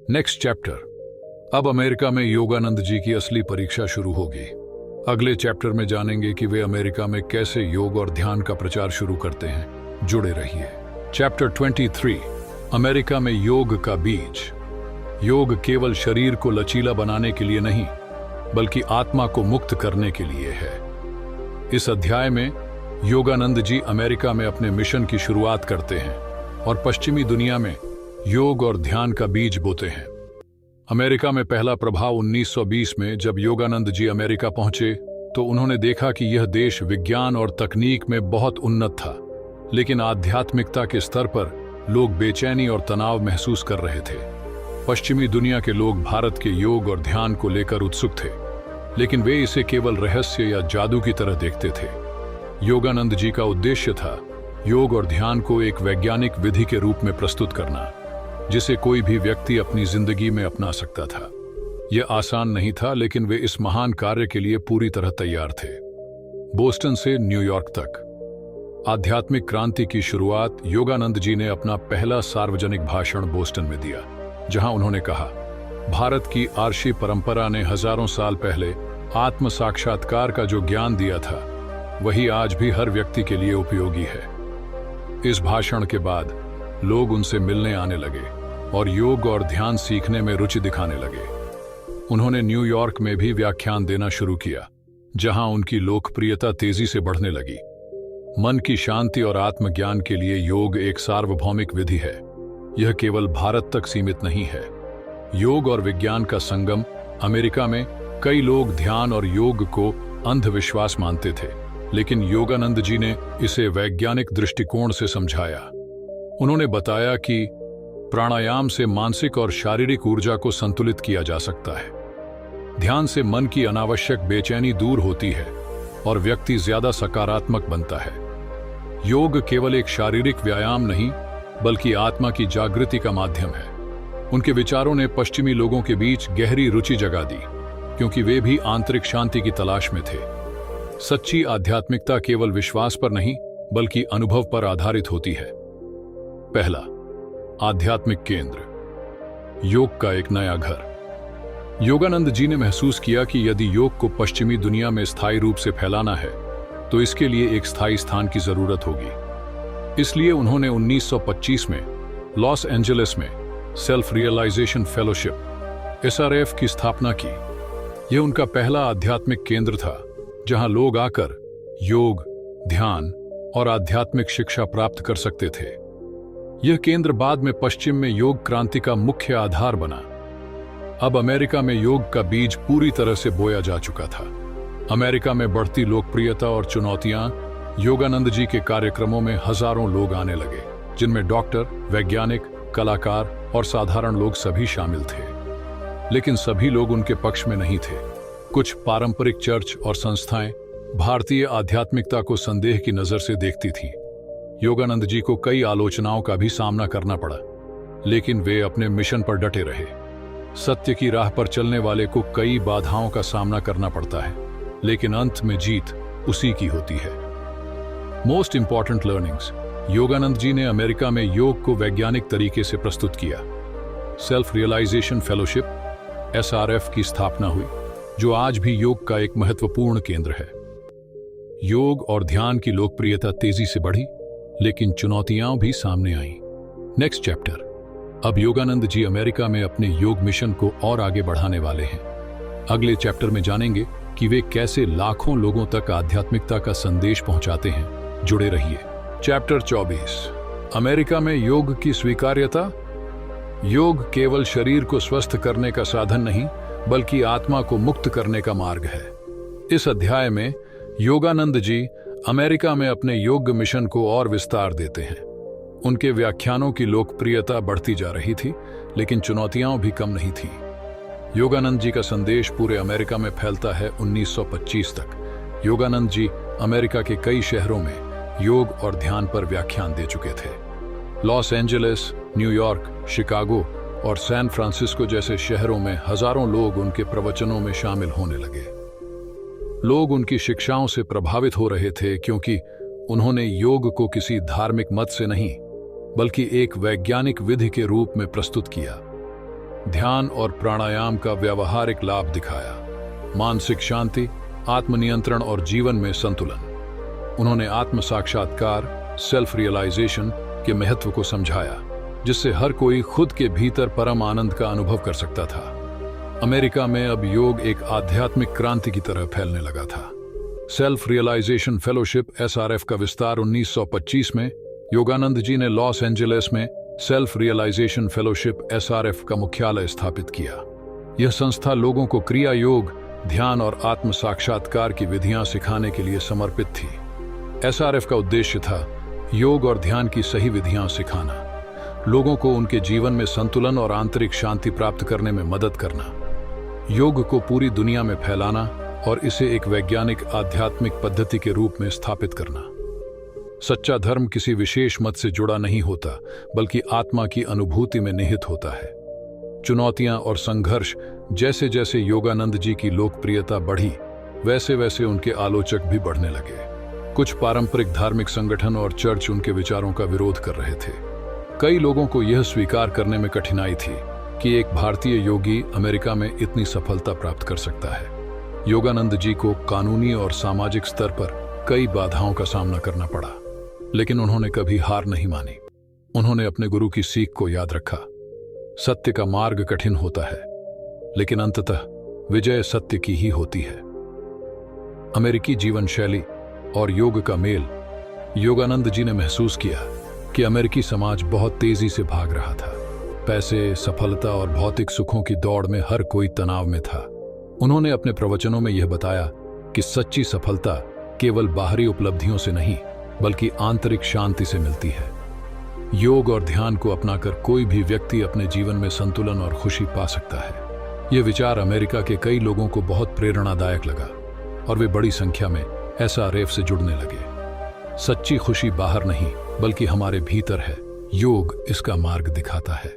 Next chapter. अब अमेरिका में योगानंद जी की असली परीक्षा शुरू होगी। अगले चैप्टर में जानेंगे कि वे अमेरिका में कैसे योग और ध्यान का प्रचार शुरू करते हैं। जुड़े रहिए। चैप्टर 23, अमेरिका में योग का बीज। योग केवल शरीर को लचीला बनाने के लिए नहीं, बल्कि आत्मा को मुक्त करने के लिए है। इस अध्याय में योगानंद जी अमेरिका में अपने मिशन की शुरुआत करते हैं और पश्चिमी दुनिया में योग और ध्यान का बीज बोते हैं। अमेरिका में पहला प्रभाव 1920 में जब योगानंद जी अमेरिका पहुंचे तो उन्होंने देखा कि यह देश विज्ञान और तकनीक में बहुत उन्नत था, लेकिन आध्यात्मिकता के स्तर पर लोग बेचैनी और तनाव महसूस कर रहे थे। पश्चिमी दुनिया के लोग भारत के योग और ध्यान को लेकर उत्सुक थे, लेकिन वे इसे केवल रहस्य या जादू की तरह देखते थे। योगानंद जी का उद्देश्य था योग और ध्यान को एक वैज्ञानिक विधि के रूप में प्रस्तुत करना, जिसे कोई भी व्यक्ति अपनी जिंदगी में अपना सकता था। यह आसान नहीं था, लेकिन वे इस महान कार्य के लिए पूरी तरह तैयार थे। बोस्टन से न्यूयॉर्क तक आध्यात्मिक क्रांति की शुरुआत योगानंद जी ने अपना पहला सार्वजनिक भाषण बोस्टन में दिया, जहां उन्होंने कहा, भारत की आर्षी परंपरा ने हजारों साल पहले आत्म साक्षात्कार का जो ज्ञान दिया था, वही आज भी हर व्यक्ति के लिए उपयोगी है। इस भाषण के बाद लोग उनसे मिलने आने लगे और योग और ध्यान सीखने में रुचि दिखाने लगे। उन्होंने न्यूयॉर्क में भी व्याख्यान देना शुरू किया, जहां उनकी लोकप्रियता तेजी से बढ़ने लगी। मन की शांति और आत्मज्ञान के लिए योग एक सार्वभौमिक विधि है। यह केवल भारत तक सीमित नहीं है। योग और विज्ञान का संगम। अमेरिका में कई लोग ध्यान और योग को अंधविश्वास मानते थे, लेकिन योगानंद जी ने इसे वैज्ञानिक दृष्टिकोण से समझाया। उन्होंने बताया कि प्राणायाम से मानसिक और शारीरिक ऊर्जा को संतुलित किया जा सकता है। ध्यान से मन की अनावश्यक बेचैनी दूर होती है और व्यक्ति ज्यादा सकारात्मक बनता है। योग केवल एक शारीरिक व्यायाम नहीं, बल्कि आत्मा की जागृति का माध्यम है। उनके विचारों ने पश्चिमी लोगों के बीच गहरी रुचि जगा दी, क्योंकि वे भी आंतरिक शांति की तलाश में थे। सच्ची आध्यात्मिकता केवल विश्वास पर नहीं, बल्कि अनुभव पर आधारित होती है। पहला, आध्यात्मिक केंद्र। योग का एक नया घर। योगानंद जी ने महसूस किया कि यदि योग को पश्चिमी दुनिया में स्थायी रूप से फैलाना है, तो इसके लिए एक स्थायी स्थान की जरूरत होगी। इसलिए उन्होंने 1925 में लॉस एंजलिस में सेल्फ रियलाइजेशन फेलोशिप SRF की स्थापना की। यह उनका पहला आध्यात्मिक केंद्र था, जहां लोग आकर योग, ध्यान और आध्यात्मिक शिक्षा प्राप्त कर सकते थे। यह केंद्र बाद में पश्चिम में योग क्रांति का मुख्य आधार बना। अब अमेरिका में योग का बीज पूरी तरह से बोया जा चुका था। अमेरिका में बढ़ती लोकप्रियता और चुनौतियां। योगानंद जी के कार्यक्रमों में हजारों लोग आने लगे, जिनमें डॉक्टर, वैज्ञानिक, कलाकार और साधारण लोग सभी शामिल थे। लेकिन सभी लोग उनके पक्ष में नहीं थे। कुछ पारंपरिक चर्च और संस्थाएं भारतीय आध्यात्मिकता को संदेह की नजर से देखती थीं। योगानंद जी को कई आलोचनाओं का भी सामना करना पड़ा, लेकिन वे अपने मिशन पर डटे रहे। सत्य की राह पर चलने वाले को कई बाधाओं का सामना करना पड़ता है, लेकिन अंत में जीत उसी की होती है। Most important learnings. Yogananda ji ने अमेरिका में योग को वैज्ञानिक तरीके से प्रस्तुत किया। सेल्फ रियलाइजेशन फेलोशिप SRF की स्थापना हुई, जो आज भी योग का एक महत्वपूर्ण केंद्र है। योग और ध्यान की लोकप्रियता तेजी से बढ़ी, लेकिन चुनौतियां भी सामने आईं। Next chapter. अब योगानंद जी अमेरिका में अपने योग मिशन को और आगे बढ़ाने वाले हैं। अगले चैप्टर में जानेंगे कि वे कैसे लाखों लोगों तक आध्यात्मिकता का संदेश पहुंचाते हैं। जुड़े रहिए। चैप्टर 24, अमेरिका में योग की स्वीकार्यता। योग केवल शरीर को स्वस्थ करने का साधन नहीं, बल्कि आत्मा को मुक्त करने का मार्ग है। इस अध्याय में योगानंद जी अमेरिका में अपने योग मिशन को और विस्तार देते हैं। उनके व्याख्यानों की लोकप्रियता बढ़ती जा रही थी, लेकिन चुनौतियां भी कम नहीं थीं। योगानंद जी का संदेश पूरे अमेरिका में फैलता है 1925 तक। योगानंद जी अमेरिका के कई शहरों में योग और ध्यान पर व्याख्यान दे चुके थे। लॉस एंजलिस, न्यूयॉर्क, शिकागो और सैन फ्रांसिस्को जैसे शहरों में हजारों लोग उनके प्रवचनों में शामिल होने लगे। लोग उनकी शिक्षाओं से प्रभावित हो रहे थे, क्योंकि उन्होंने योग को किसी धार्मिक मत से नहीं, बल्कि एक वैज्ञानिक विधि के रूप में प्रस्तुत किया। ध्यान और प्राणायाम का व्यावहारिक लाभ दिखाया, मानसिक शांति, आत्मनियंत्रण और जीवन में संतुलन। उन्होंने आत्म साक्षात्कार, सेल्फ रियलाइजेशन के महत्व को समझाया, जिससे हर कोई खुद के भीतर परम आनंद का अनुभव कर सकता था। अमेरिका में अब योग एक आध्यात्मिक क्रांति की तरह फैलने लगा था। सेल्फ रियलाइजेशन फेलोशिप SRF का विस्तार 1925 में योगानंद जी ने लॉस एंजलिस में सेल्फ रियलाइजेशन फेलोशिप SRF का मुख्यालय स्थापित किया। यह संस्था लोगों को क्रिया योग, ध्यान और आत्म साक्षात्कार की विधियां सिखाने के लिए समर्पित थी। SRF का उद्देश्य था योग और ध्यान की सही विधियां सिखाना, लोगों को उनके जीवन में संतुलन और आंतरिक शांति प्राप्त करने में मदद करना, योग को पूरी दुनिया में फैलाना और इसे एक वैज्ञानिक आध्यात्मिक पद्धति के रूप में स्थापित करना। सच्चा धर्म किसी विशेष मत से जुड़ा नहीं होता, बल्कि आत्मा की अनुभूति में निहित होता है। चुनौतियां और संघर्ष जैसे जैसे योगानंद जी की लोकप्रियता बढ़ी, वैसे वैसे उनके आलोचक भी बढ़ने लगे। कुछ पारंपरिक धार्मिक संगठन और चर्च उनके विचारों का विरोध कर रहे थे। कई लोगों को यह स्वीकार करने में कठिनाई थी कि एक भारतीय योगी अमेरिका में इतनी सफलता प्राप्त कर सकता है। योगानंद जी को कानूनी और सामाजिक स्तर पर कई बाधाओं का सामना करना पड़ा, लेकिन उन्होंने कभी हार नहीं मानी। उन्होंने अपने गुरु की सीख को याद रखा। सत्य का मार्ग कठिन होता है, लेकिन अंततः विजय सत्य की ही होती है। अमेरिकी जीवन शैली और योग का मेल। योगानंद जी ने महसूस किया कि अमेरिकी समाज बहुत तेजी से भाग रहा था। पैसे, सफलता और भौतिक सुखों की दौड़ में हर कोई तनाव में था। उन्होंने अपने प्रवचनों में यह बताया कि सच्ची सफलता केवल बाहरी उपलब्धियों से नहीं, बल्कि आंतरिक शांति से मिलती है। योग और ध्यान को अपनाकर कोई भी व्यक्ति अपने जीवन में संतुलन और खुशी पा सकता है। यह विचार अमेरिका के कई लोगों को बहुत प्रेरणादायक लगा और वे बड़ी संख्या में SRF से जुड़ने लगे। सच्ची खुशी बाहर नहीं, बल्कि हमारे भीतर है। योग इसका मार्ग दिखाता है।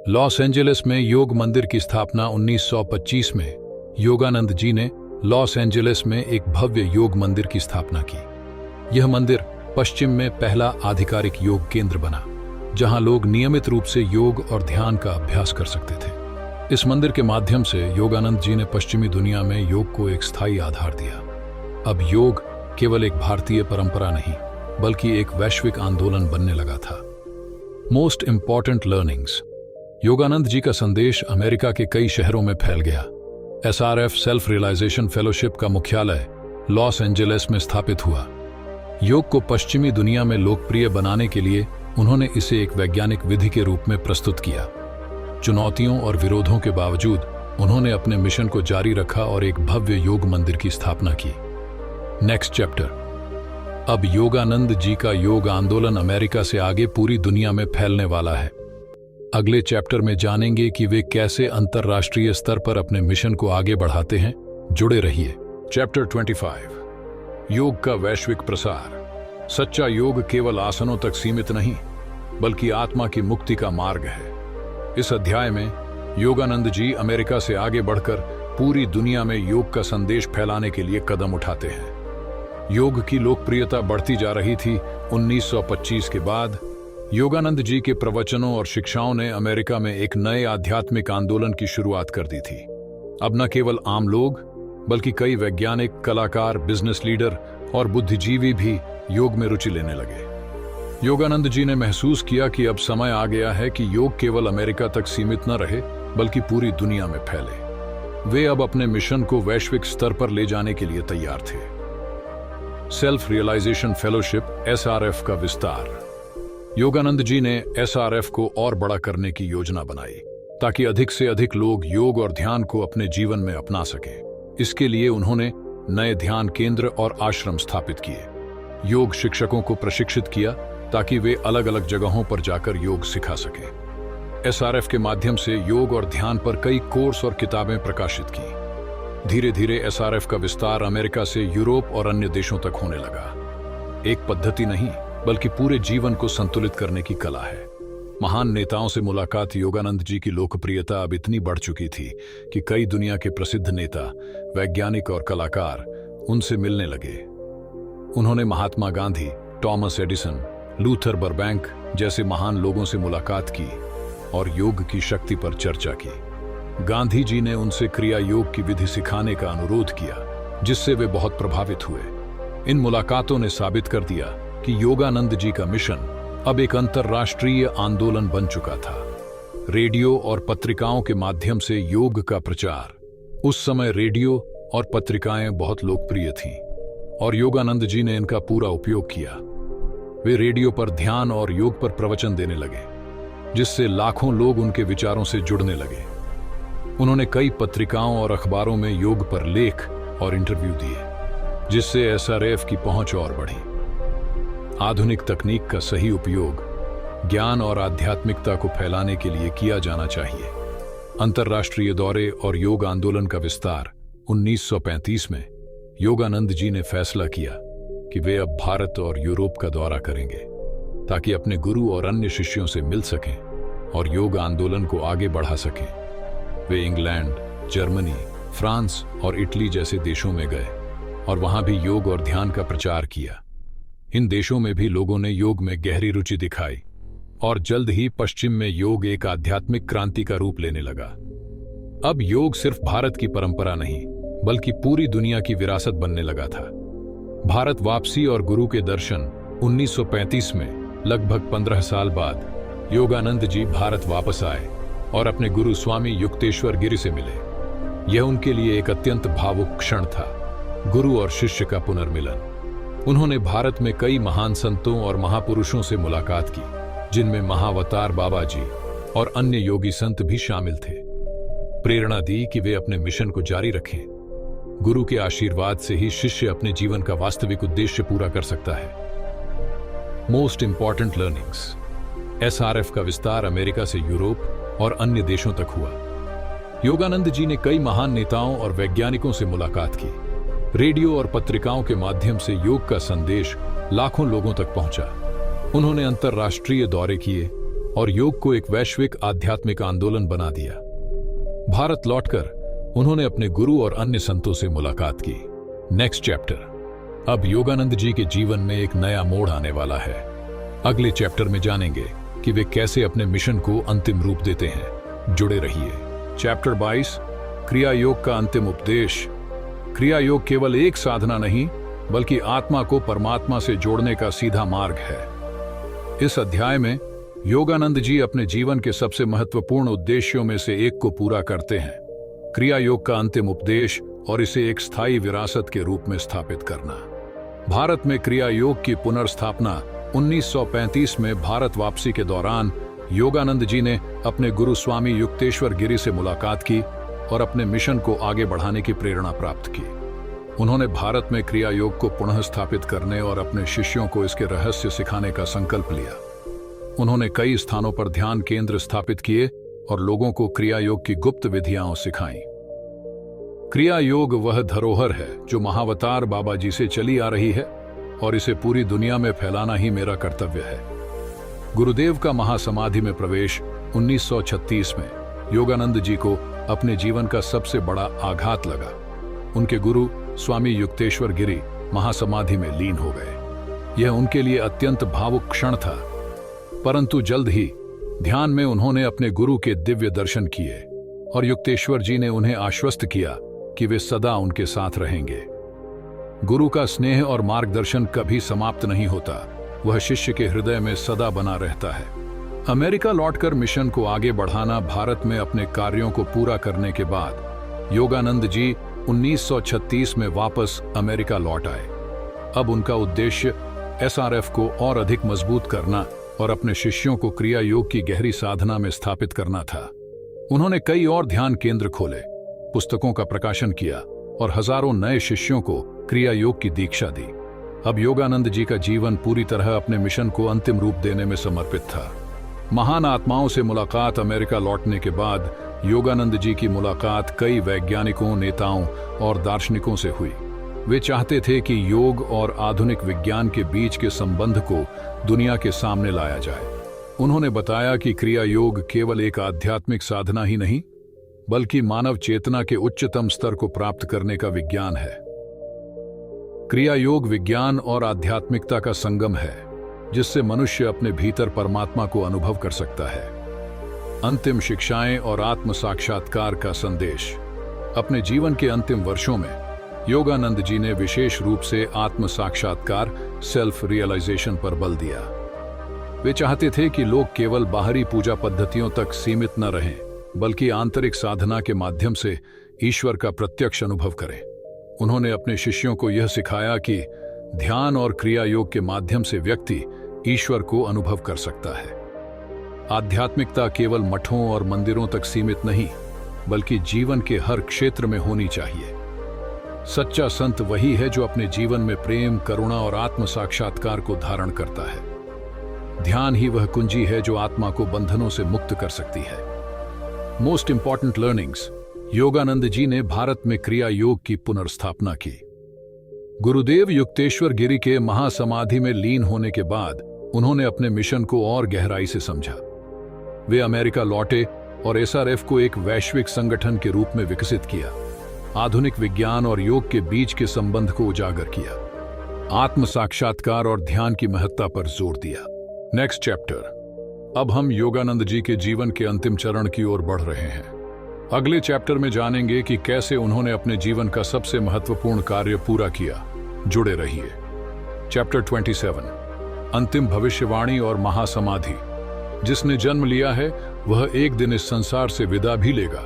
लॉस एंजलिस में योग मंदिर की स्थापना 1925 में योगानंद जी ने लॉस एंजलिस में एक भव्य योग मंदिर की स्थापना की। यह मंदिर पश्चिम में पहला आधिकारिक योग केंद्र बना, जहां लोग नियमित रूप से योग और ध्यान का अभ्यास कर सकते थे। इस मंदिर के माध्यम से योगानंद जी ने पश्चिमी दुनिया में योग को एक स्थायी आधार दिया। अब योग केवल एक भारतीय परंपरा नहीं, बल्कि एक वैश्विक आंदोलन बनने लगा था। Most important learnings. Yogananda ji का संदेश अमेरिका के कई शहरों में फैल गया। SRF सेल्फ रियलाइजेशन फेलोशिप का मुख्यालय लॉस एंजलिस में स्थापित हुआ। योग को पश्चिमी दुनिया में लोकप्रिय बनाने के लिए उन्होंने इसे एक वैज्ञानिक विधि के रूप में प्रस्तुत किया। चुनौतियों और विरोधों के बावजूद उन्होंने अपने मिशन को जारी रखा और एक भव्य योग मंदिर की स्थापना की। Next chapter. अब योगानंद जी का योग आंदोलन अमेरिका से आगे पूरी दुनिया में फैलने वाला है। अगले चैप्टर में जानेंगे कि वे कैसे अंतर्राष्ट्रीय स्तर पर अपने मिशन को आगे बढ़ाते हैं। जुड़े रहिए। चैप्टर 25। योग का वैश्विक प्रसार। सच्चा योग केवल आसनों तक सीमित नहीं, बल्कि आत्मा की मुक्ति का मार्ग है। इस अध्याय में योगानंद जी अमेरिका से आगे बढ़कर पूरी दुनिया में योग का संदेश फैलाने के लिए कदम उठाते हैं। योग की लोकप्रियता बढ़ती जा रही थी। 1925 के बाद योगानंद जी के प्रवचनों और शिक्षाओं ने अमेरिका में एक नए आध्यात्मिक आंदोलन की शुरुआत कर दी थी। अब न केवल आम लोग, बल्कि कई वैज्ञानिक, कलाकार, बिजनेस लीडर और बुद्धिजीवी भी योग में रुचि लेने लगे। योगानंद जी ने महसूस किया कि अब समय आ गया है कि योग केवल अमेरिका तक सीमित न रहे, बल्कि पूरी दुनिया में फैले। वे अब अपने मिशन को वैश्विक स्तर पर ले जाने के लिए तैयार थे। सेल्फ रियलाइजेशन फेलोशिप SRF का विस्तार। योगानंद जी ने SRF को और बड़ा करने की योजना बनाई, ताकि अधिक से अधिक लोग योग और ध्यान को अपने जीवन में अपना सकें। इसके लिए उन्होंने नए ध्यान केंद्र और आश्रम स्थापित किए। योग शिक्षकों को प्रशिक्षित किया ताकि वे अलग अलग जगहों पर जाकर योग सिखा सकें। SRF के माध्यम से योग और ध्यान पर कई कोर्स और किताबें प्रकाशित की। धीरे धीरे SRF का विस्तार अमेरिका से यूरोप और अन्य देशों तक होने लगा। एक पद्धति नहीं, बल्कि पूरे जीवन को संतुलित करने की कला है। महान नेताओं से मुलाकात। योगानंद जी की लोकप्रियता अब इतनी बढ़ चुकी थी कि कई दुनिया के प्रसिद्ध नेता, वैज्ञानिक और कलाकार उनसे मिलने लगे। उन्होंने Mahatma Gandhi, Thomas Edison, Luther Burbank जैसे महान लोगों से मुलाकात की। और योग की शक्ति पर चर्चा की। गांधी जी ने उनसे क्रिया योग की विधि सिखाने का अनुरोध किया, जिससे वे बहुत प्रभावित हुए। इन मुलाकातों ने साबित कर दिया कि योगानंद जी का मिशन अब एक अंतर्राष्ट्रीय आंदोलन बन चुका था। रेडियो और पत्रिकाओं के माध्यम से योग का प्रचार। उस समय रेडियो और पत्रिकाएं बहुत लोकप्रिय थीं और योगानंद जी ने इनका पूरा उपयोग किया। वे रेडियो पर ध्यान और योग पर प्रवचन देने लगे, जिससे लाखों लोग उनके विचारों से जुड़ने लगे। उन्होंने कई पत्रिकाओं और अखबारों में योग पर लेख और इंटरव्यू दिए, जिससे एसआरएफ की पहुंच और बढ़ी। आधुनिक तकनीक का सही उपयोग ज्ञान और आध्यात्मिकता को फैलाने के लिए किया जाना चाहिए। अंतर्राष्ट्रीय दौरे और योग आंदोलन का विस्तार। 1935 में योगानंद जी ने फैसला किया कि वे अब भारत और यूरोप का दौरा करेंगे, ताकि अपने गुरु और अन्य शिष्यों से मिल सकें और योग आंदोलन को आगे बढ़ा सकें। वे इंग्लैंड, जर्मनी, फ्रांस और इटली जैसे देशों में गए और वहां भी योग और ध्यान का प्रचार किया। इन देशों में भी लोगों ने योग में गहरी रुचि दिखाई और जल्द ही पश्चिम में योग एक आध्यात्मिक क्रांति का रूप लेने लगा। अब योग सिर्फ भारत की परंपरा नहीं, बल्कि पूरी दुनिया की विरासत बनने लगा था। भारत वापसी और गुरु के दर्शन। 1935 में लगभग 15 साल बाद योगानंद जी भारत वापस आए और अपने गुरु स्वामी युक्तेश्वर गिरि से मिले। यह उनके लिए एक अत्यंत भावुक क्षण था, गुरु और शिष्य का पुनर्मिलन। उन्होंने भारत में कई महान संतों और महापुरुषों से मुलाकात की, जिनमें महावतार बाबा जी और अन्य योगी संत भी शामिल थे। प्रेरणा दी कि वे अपने मिशन को जारी रखें। गुरु के आशीर्वाद से ही शिष्य अपने जीवन का वास्तविक उद्देश्य पूरा कर सकता है। Most important learnings. एसआरएफ का विस्तार अमेरिका से यूरोप और अन्य देशों तक हुआ। योगानंद जी ने कई महान नेताओं और वैज्ञानिकों से मुलाकात की। रेडियो और पत्रिकाओं के माध्यम से योग का संदेश लाखों लोगों तक पहुंचा। उन्होंने अंतर्राष्ट्रीय दौरे किए और योग को एक वैश्विक आध्यात्मिक आंदोलन बना दिया। भारत लौटकर उन्होंने अपने गुरु और अन्य संतों से मुलाकात की। Next chapter. अब योगानंद जी के जीवन में एक नया मोड़ आने वाला है। अगले चैप्टर में जानेंगे कि वे कैसे अपने मिशन को अंतिम रूप देते हैं। जुड़े रहिए। चैप्टर 22, क्रिया योग का अंतिम उपदेश। क्रिया योग केवल एक साधना नहीं, बल्कि आत्मा को परमात्मा से जोड़ने का सीधा मार्ग है। इस अध्याय में योगानंद जी अपने जीवन के सबसे महत्वपूर्ण उद्देश्यों में से एक को पूरा करते हैं, क्रिया योग का अंतिम उपदेश और इसे एक स्थायी विरासत के रूप में स्थापित करना। भारत में क्रिया योग की पुनर्स्थापना। 1935 में भारत वापसी के दौरान योगानंद जी ने अपने गुरु स्वामी युक्तेश्वर गिरि से मुलाकात की और अपने मिशन को आगे बढ़ाने की प्रेरणा प्राप्त की। उन्होंने भारत में क्रिया योग को पुनः स्थापित करने और अपने शिष्यों को इसके रहस्य सिखाने का संकल्प लिया। उन्होंने कई स्थानों पर ध्यान केंद्र स्थापित किए और लोगों को क्रिया योग की गुप्त विधियां सिखाईं। क्रिया योग वह धरोहर है जो महावतार बाबा जी से चली आ रही है और इसे पूरी दुनिया में फैलाना ही मेरा कर्तव्य है। गुरुदेव का महासमाधि में प्रवेश। 1936 में योगानंद जी को अपने जीवन का सबसे बड़ा आघात लगा। उनके गुरु स्वामी युक्तेश्वर गिरि महासमाधि में लीन हो गए। यह उनके लिए अत्यंत भावुक क्षण था, परंतु जल्द ही ध्यान में उन्होंने अपने गुरु के दिव्य दर्शन किए और युक्तेश्वर जी ने उन्हें आश्वस्त किया कि वे सदा उनके साथ रहेंगे। गुरु का स्नेह और मार्गदर्शन कभी समाप्त नहीं होता, वह शिष्य के हृदय में सदा बना रहता है। अमेरिका लौटकर मिशन को आगे बढ़ाना। भारत में अपने कार्यों को पूरा करने के बाद योगानंद जी 1936 में वापस अमेरिका लौट आए। अब उनका उद्देश्य एसआरएफ को और अधिक मजबूत करना और अपने शिष्यों को क्रिया योग की गहरी साधना में स्थापित करना था। उन्होंने कई और ध्यान केंद्र खोले, पुस्तकों का प्रकाशन किया और हजारों नए शिष्यों को क्रिया योग की दीक्षा दी। अब योगानंद जी का जीवन पूरी तरह अपने मिशन को अंतिम रूप देने में समर्पित था। महान आत्माओं से मुलाकात। अमेरिका लौटने के बाद योगानंद जी की मुलाकात कई वैज्ञानिकों, नेताओं और दार्शनिकों से हुई। वे चाहते थे कि योग और आधुनिक विज्ञान के बीच के संबंध को दुनिया के सामने लाया जाए। उन्होंने बताया कि क्रिया योग केवल एक आध्यात्मिक साधना ही नहीं, बल्कि मानव चेतना के उच्चतम स्तर को प्राप्त करने का विज्ञान है। क्रिया योग विज्ञान और आध्यात्मिकता का संगम है, जिससे मनुष्य अपने भीतर परमात्मा को अनुभव कर सकता है। अंतिम शिक्षाएं और आत्म साक्षात्कार का संदेश। अपने जीवन के अंतिम वर्षों में योगानंद जी ने विशेष रूप से आत्म साक्षात्कार सेल्फ रियलाइजेशन पर बल दिया। वे चाहते थे कि लोग केवल बाहरी पूजा पद्धतियों तक सीमित न रहें, बल्कि आंतरिक साधना के माध्यम से ईश्वर का प्रत्यक्ष अनुभव करें। उन्होंने अपने शिष्यों को यह सिखाया कि ध्यान और क्रिया योग के माध्यम से व्यक्ति ईश्वर को अनुभव कर सकता है। आध्यात्मिकता केवल मठों और मंदिरों तक सीमित नहीं, बल्कि जीवन के हर क्षेत्र में होनी चाहिए। सच्चा संत वही है जो अपने जीवन में प्रेम, करुणा और आत्म साक्षात्कार को धारण करता है। ध्यान ही वह कुंजी है जो आत्मा को बंधनों से मुक्त कर सकती है। Most important learnings. Yogananda ji ने भारत में क्रिया योग की पुनर्स्थापना की। गुरुदेव युक्तेश्वर गिरी के महासमाधि में लीन होने के बाद उन्होंने अपने मिशन को और गहराई से समझा। वे अमेरिका लौटे और एसआरएफ को एक वैश्विक संगठन के रूप में विकसित किया। आधुनिक विज्ञान और योग के बीच के संबंध को उजागर किया। आत्म साक्षात्कार और ध्यान की महत्ता पर जोर दिया। Next chapter. अब हम योगानंद जी के जीवन के अंतिम चरण की ओर बढ़ रहे हैं। अगले चैप्टर में जानेंगे कि कैसे उन्होंने अपने जीवन का सबसे महत्वपूर्ण कार्य पूरा किया। जुड़े रहिए। चैप्टर 27। अंतिम भविष्यवाणी और महासमाधि। जिसने जन्म लिया है वह एक दिन इस संसार से विदा भी लेगा,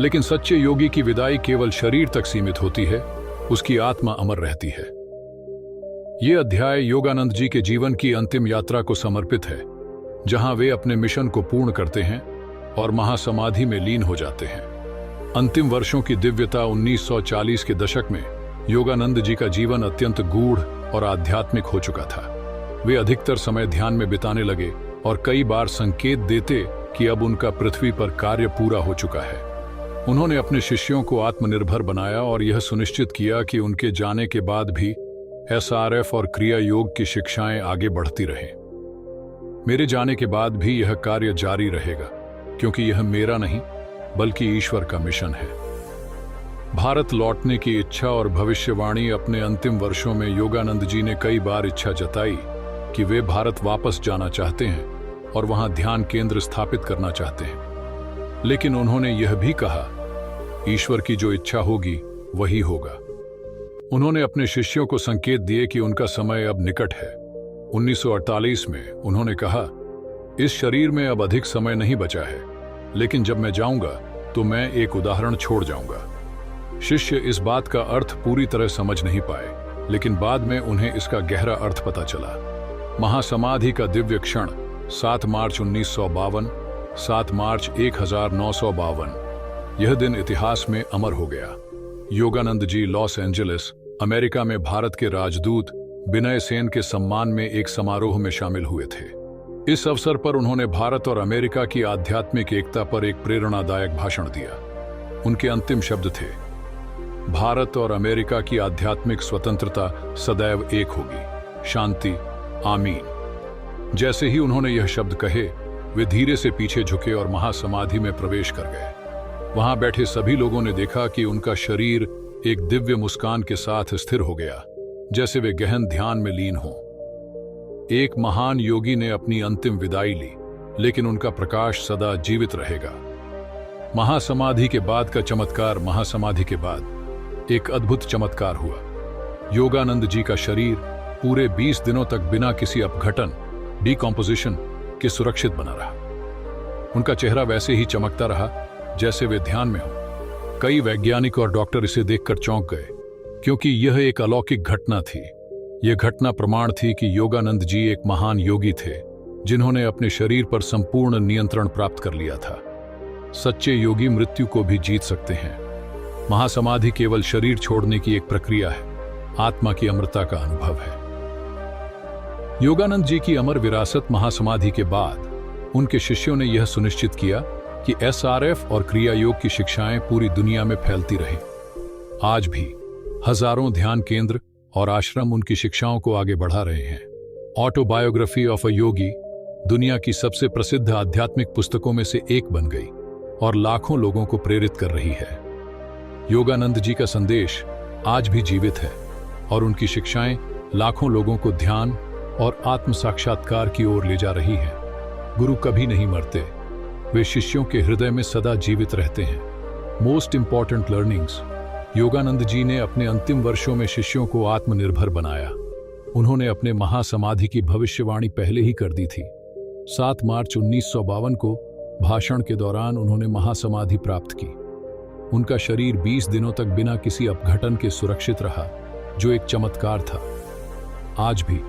लेकिन सच्चे योगी की विदाई केवल शरीर तक सीमित होती है, उसकी आत्मा अमर रहती है। यह अध्याय योगानंद जी के जीवन की अंतिम यात्रा को समर्पित है, जहां वे अपने मिशन को पूर्ण करते हैं और महासमाधि में लीन हो जाते हैं। अंतिम वर्षों की दिव्यता। 1940 के दशक में योगानंद जी का जीवन अत्यंत गूढ़ और आध्यात्मिक हो चुका था। वे अधिकतर समय ध्यान में बिताने लगे और कई बार संकेत देते कि अब उनका पृथ्वी पर कार्य पूरा हो चुका है। उन्होंने अपने शिष्यों को आत्मनिर्भर बनाया और यह सुनिश्चित किया कि उनके जाने के बाद भी एसआरएफ और क्रिया योग की शिक्षाएं आगे बढ़ती रहें। मेरे जाने के बाद भी यह कार्य जारी रहेगा, क्योंकि यह मेरा नहीं बल्कि ईश्वर का मिशन है। भारत लौटने की इच्छा और भविष्यवाणी। अपने अंतिम वर्षों में योगानंद जी ने कई बार इच्छा जताई कि वे भारत वापस जाना चाहते हैं और वहां ध्यान केंद्र स्थापित करना चाहते हैं, लेकिन उन्होंने यह भी कहा, ईश्वर की जो इच्छा होगी वही होगा। उन्होंने अपने शिष्यों को संकेत दिए कि उनका समय अब निकट है। 1948 में उन्होंने कहा, इस शरीर में अब अधिक समय नहीं बचा है, लेकिन जब मैं जाऊंगा तो मैं एक उदाहरण छोड़ जाऊंगा। शिष्य इस बात का अर्थ पूरी तरह समझ नहीं पाए, लेकिन बाद में उन्हें इसका गहरा अर्थ पता चला। महासमाधि का दिव्य क्षण। 7 मार्च 1952, 7 मार्च 1952। यह दिन इतिहास में अमर हो गया। Yogananda ji Los Angeles, America में भारत के राजदूत विनय सेन के सम्मान में एक समारोह में शामिल हुए थे। इस अवसर पर उन्होंने भारत और अमेरिका की आध्यात्मिक एकता पर एक प्रेरणादायक भाषण दिया। उनके अंतिम शब्द थे, भारत और अमेरिका की आध्यात्मिक स्वतंत्रता सदैव एक होगी। शांति, आमीन। जैसे ही उन्होंने यह शब्द कहे, वे धीरे से पीछे झुके और महासमाधि में प्रवेश कर गए। वहां बैठे सभी लोगों ने देखा कि उनका शरीर एक दिव्य मुस्कान के साथ स्थिर हो गया, जैसे वे गहन ध्यान में लीन हों। एक महान योगी ने अपनी अंतिम विदाई ली, लेकिन उनका प्रकाश सदा जीवित रहेगा। महासमाधि के बाद का चमत्कार। महासमाधि के बाद एक अद्भुत चमत्कार हुआ। योगानंद जी का शरीर पूरे 20 दिनों तक बिना किसी अपघटन, डिकॉम्पोजिशन के सुरक्षित बना रहा। उनका चेहरा वैसे ही चमकता रहा जैसे वे ध्यान में हो। कई वैज्ञानिक और डॉक्टर इसे देखकर चौंक गए, क्योंकि यह एक अलौकिक घटना थी। यह घटना प्रमाण थी कि योगानंद जी एक महान योगी थे, जिन्होंने अपने शरीर पर संपूर्ण नियंत्रण प्राप्त कर लिया था। सच्चे योगी मृत्यु को भी जीत सकते हैं। महासमाधि केवल शरीर छोड़ने की एक प्रक्रिया है, आत्मा की अमरता का अनुभव है। योगानंद जी की अमर विरासत। महासमाधि के बाद उनके शिष्यों ने यह सुनिश्चित किया कि एसआरएफ और क्रिया योग की शिक्षाएं पूरी दुनिया में फैलती रहें। आज भी हजारों ध्यान केंद्र और आश्रम उनकी शिक्षाओं को आगे बढ़ा रहे हैं। ऑटोबायोग्राफी ऑफ अ योगी दुनिया की सबसे प्रसिद्ध आध्यात्मिक पुस्तकों में से एक बन गई और लाखों लोगों को प्रेरित कर रही है। योगानंद जी का संदेश आज भी जीवित है और उनकी शिक्षाएं लाखों लोगों को ध्यान और आत्म साक्षात्कार की ओर ले जा रही हैं। गुरु कभी नहीं मरते, वे शिष्यों के हृदय में सदा जीवित रहते हैं। Most important learnings. Yogananda ji ने अपने अंतिम वर्षों में शिष्यों को आत्मनिर्भर बनाया। उन्होंने अपने महासमाधि की भविष्यवाणी पहले ही कर दी थी। 7 मार्च 1952 को भाषण के दौरान उन्होंने महासमाधि प्राप्त की। उनका शरीर 20 दिनों तक बिना किसी अपघटन के सुरक्षित रहा, जो एक चमत्कार था। आज भी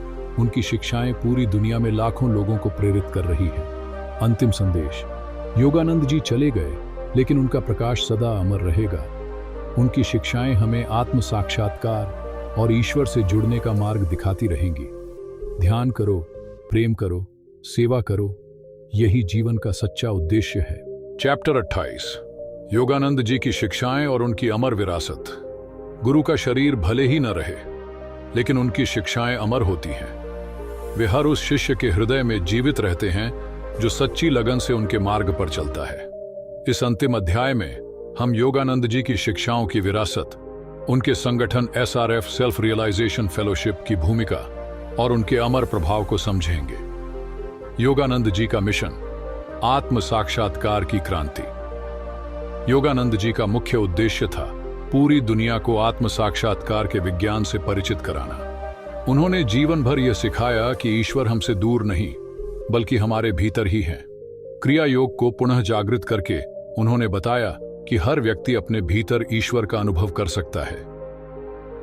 उनकी शिक्षाएं पूरी दुनिया में लाखों लोगों को प्रेरित कर रही हैं। अंतिम संदेश। योगानंद जी चले गए, लेकिन उनका प्रकाश सदा अमर रहेगा। उनकी शिक्षाएं हमें आत्म साक्षात्कार और ईश्वर से जुड़ने का मार्ग दिखाती रहेंगी। ध्यान करो, प्रेम करो, सेवा करो, यही जीवन का सच्चा उद्देश्य है। चैप्टर 28। योगानंद जी की शिक्षाएं और उनकी अमर विरासत। गुरु का शरीर भले ही न रहे, लेकिन उनकी शिक्षाएं अमर होती हैं। वे हर उस शिष्य के हृदय में जीवित रहते हैं जो सच्ची लगन से उनके मार्ग पर चलता है। इस अंतिम अध्याय में हम योगानंद जी की शिक्षाओं की विरासत, उनके संगठन SRF सेल्फ रियलाइजेशन फेलोशिप की भूमिका और उनके अमर प्रभाव को समझेंगे। योगानंद जी का मिशन, आत्म साक्षात्कार की क्रांति। योगानंद जी का मुख्य उद्देश्य था पूरी दुनिया को आत्म साक्षात्कार के विज्ञान से परिचित कराना। उन्होंने जीवन भर यह सिखाया कि ईश्वर हमसे दूर नहीं, बल्कि हमारे भीतर ही हैं। क्रिया योग को पुनः जागृत करके उन्होंने बताया कि हर व्यक्ति अपने भीतर ईश्वर का अनुभव कर सकता है।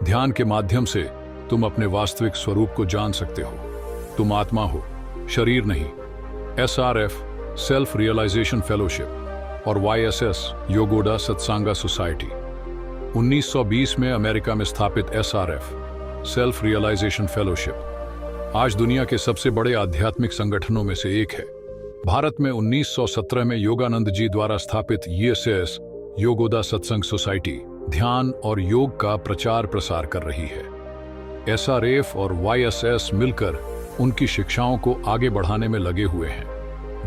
ध्यान के माध्यम से तुम अपने वास्तविक स्वरूप को जान सकते हो। तुम आत्मा हो, शरीर नहीं। SRF सेल्फ रियलाइजेशन फेलोशिप और YSS योगोडा सत्संगा सोसाइटी। 1920 में अमेरिका में स्थापित SRF सेल्फ रियलाइजेशन फेलोशिप आज दुनिया के सबसे बड़े आध्यात्मिक संगठनों में से एक है। भारत में 1917 में योगानंद जी द्वारा स्थापित YSS योगोदा सत्संग सोसाइटी ध्यान और योग का प्रचार प्रसार कर रही है। SRF और YSS मिलकर उनकी शिक्षाओं को आगे बढ़ाने में लगे हुए हैं।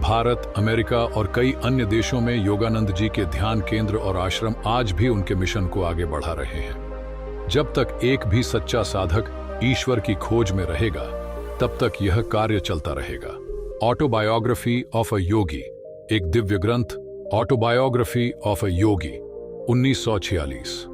भारत, अमेरिका और कई अन्य देशों में योगानंद जी के ध्यान केंद्र और आश्रम आज भी उनके मिशन को आगे बढ़ा रहे हैं। जब तक एक भी सच्चा साधक ईश्वर की खोज में रहेगा, तब तक यह कार्य चलता रहेगा। ऑटोबायोग्राफी ऑफ अ योगी, एक दिव्य ग्रंथ, ऑटोबायोग्राफी ऑफ अ योगी, 1946।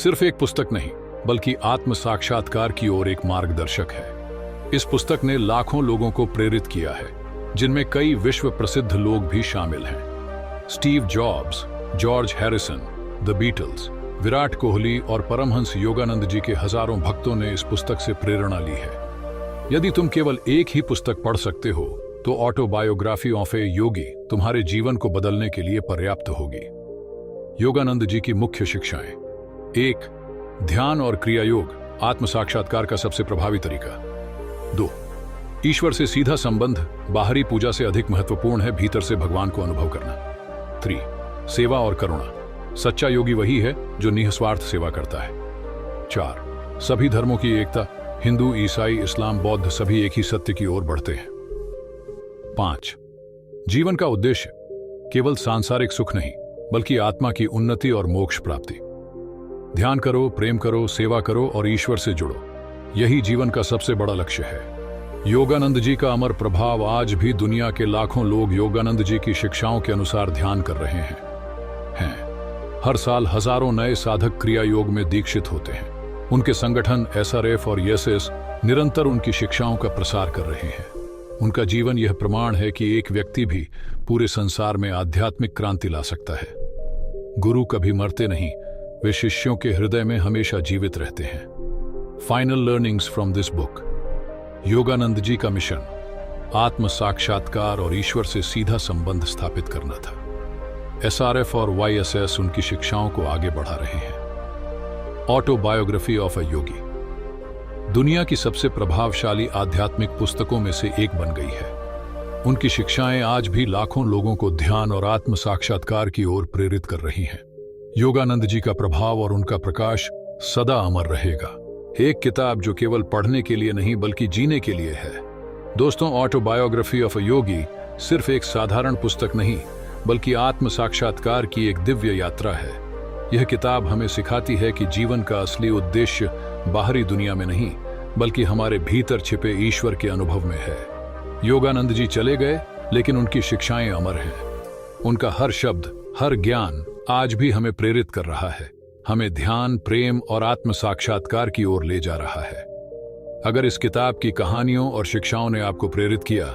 सिर्फ एक पुस्तक नहीं, बल्कि आत्म साक्षात्कार की ओर एक मार्गदर्शक है। इस पुस्तक ने लाखों लोगों को प्रेरित किया है, जिनमें कई विश्व प्रसिद्ध लोग भी शामिल हैं। Steve Jobs, George Harrison, the Beatles, Virat Kohli और परमहंस योगानंद जी के हजारों भक्तों ने इस पुस्तक से प्रेरणा ली है। यदि तुम केवल एक ही पुस्तक पढ़ सकते हो, तो ऑटोबायोग्राफी ऑफ ए योगी तुम्हारे जीवन को बदलने के लिए पर्याप्त होगी। योगानंद जी की मुख्य शिक्षाएं। 1. ध्यान और क्रिया योग, आत्म साक्षात्कार का सबसे प्रभावी तरीका। 2. ईश्वर से सीधा संबंध, बाहरी पूजा से अधिक महत्वपूर्ण है भीतर से भगवान को अनुभव करना। 3. सेवा और करुणा, सच्चा योगी वही है जो निस्वार्थ सेवा करता है। 4. सभी धर्मों की एकता, हिंदू, ईसाई, इस्लाम, बौद्ध सभी एक ही सत्य की ओर बढ़ते हैं। 5. जीवन का उद्देश्य केवल सांसारिक सुख नहीं, बल्कि आत्मा की उन्नति और मोक्ष प्राप्ति। ध्यान करो, प्रेम करो, सेवा करो और ईश्वर से जुड़ो, यही जीवन का सबसे बड़ा लक्ष्य है। योगानंद जी का अमर प्रभाव आज भी दुनिया के लाखों लोग योगानंद जी की शिक्षाओं के अनुसार ध्यान कर रहे हैं। हर साल हजारों नए साधक क्रिया योग में दीक्षित होते हैं। उनके संगठन SRF और YSS निरंतर उनकी शिक्षाओं का प्रसार कर रहे हैं। उनका जीवन यह प्रमाण है कि एक व्यक्ति भी पूरे संसार में आध्यात्मिक क्रांति ला सकता है। गुरु कभी मरते नहीं, वे शिष्यों के हृदय में हमेशा जीवित रहते हैं। Final learnings from this book. Yogananda ji का मिशन आत्म साक्षात्कार और ईश्वर से सीधा संबंध स्थापित करना था। SRF और YSS उनकी शिक्षाओं को आगे बढ़ा रहे हैं। ऑटोबायोग्राफी ऑफ अ योगी दुनिया की सबसे प्रभावशाली आध्यात्मिक पुस्तकों में से एक बन गई है। उनकी शिक्षाएं आज भी लाखों लोगों को ध्यान और आत्म साक्षात्कार की ओर प्रेरित कर रही हैं। योगानंद जी का प्रभाव और उनका प्रकाश सदा अमर रहेगा। एक किताब जो केवल पढ़ने के लिए नहीं, बल्कि जीने के लिए है। दोस्तों, ऑटोबायोग्राफी ऑफ अ योगी सिर्फ एक साधारण पुस्तक नहीं, बल्कि आत्म साक्षात्कार की एक दिव्य यात्रा है। यह किताब हमें सिखाती है कि जीवन का असली उद्देश्य बाहरी दुनिया में नहीं, बल्कि हमारे भीतर छिपे ईश्वर के अनुभव में है। योगानंद जी चले गए, लेकिन उनकी शिक्षाएं अमर हैं। उनका हर शब्द, हर ज्ञान आज भी हमें प्रेरित कर रहा है, हमें ध्यान, प्रेम और आत्म साक्षात्कार की ओर ले जा रहा है। अगर इस किताब की कहानियों और शिक्षाओं ने आपको प्रेरित किया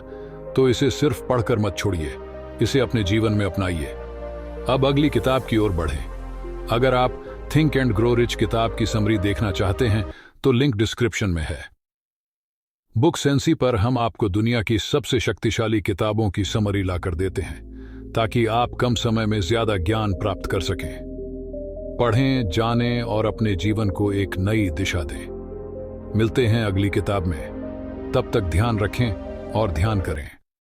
तो इसे सिर्फ पढ़कर मत छोड़िए, इसे अपने जीवन में अपनाइए। अब अगली किताब की ओर बढ़ें। अगर आप थिंक एंड ग्रो रिच किताब की समरी देखना चाहते हैं तो लिंक डिस्क्रिप्शन में है। बुक सेंसी पर हम आपको दुनिया की सबसे शक्तिशाली किताबों की समरी लाकर देते हैं ताकि आप कम समय में ज्यादा ज्ञान प्राप्त कर सकें। पढ़ें, जानें और अपने जीवन को एक नई दिशा दें। मिलते हैं अगली किताब में। तब तक ध्यान रखें और ध्यान करें।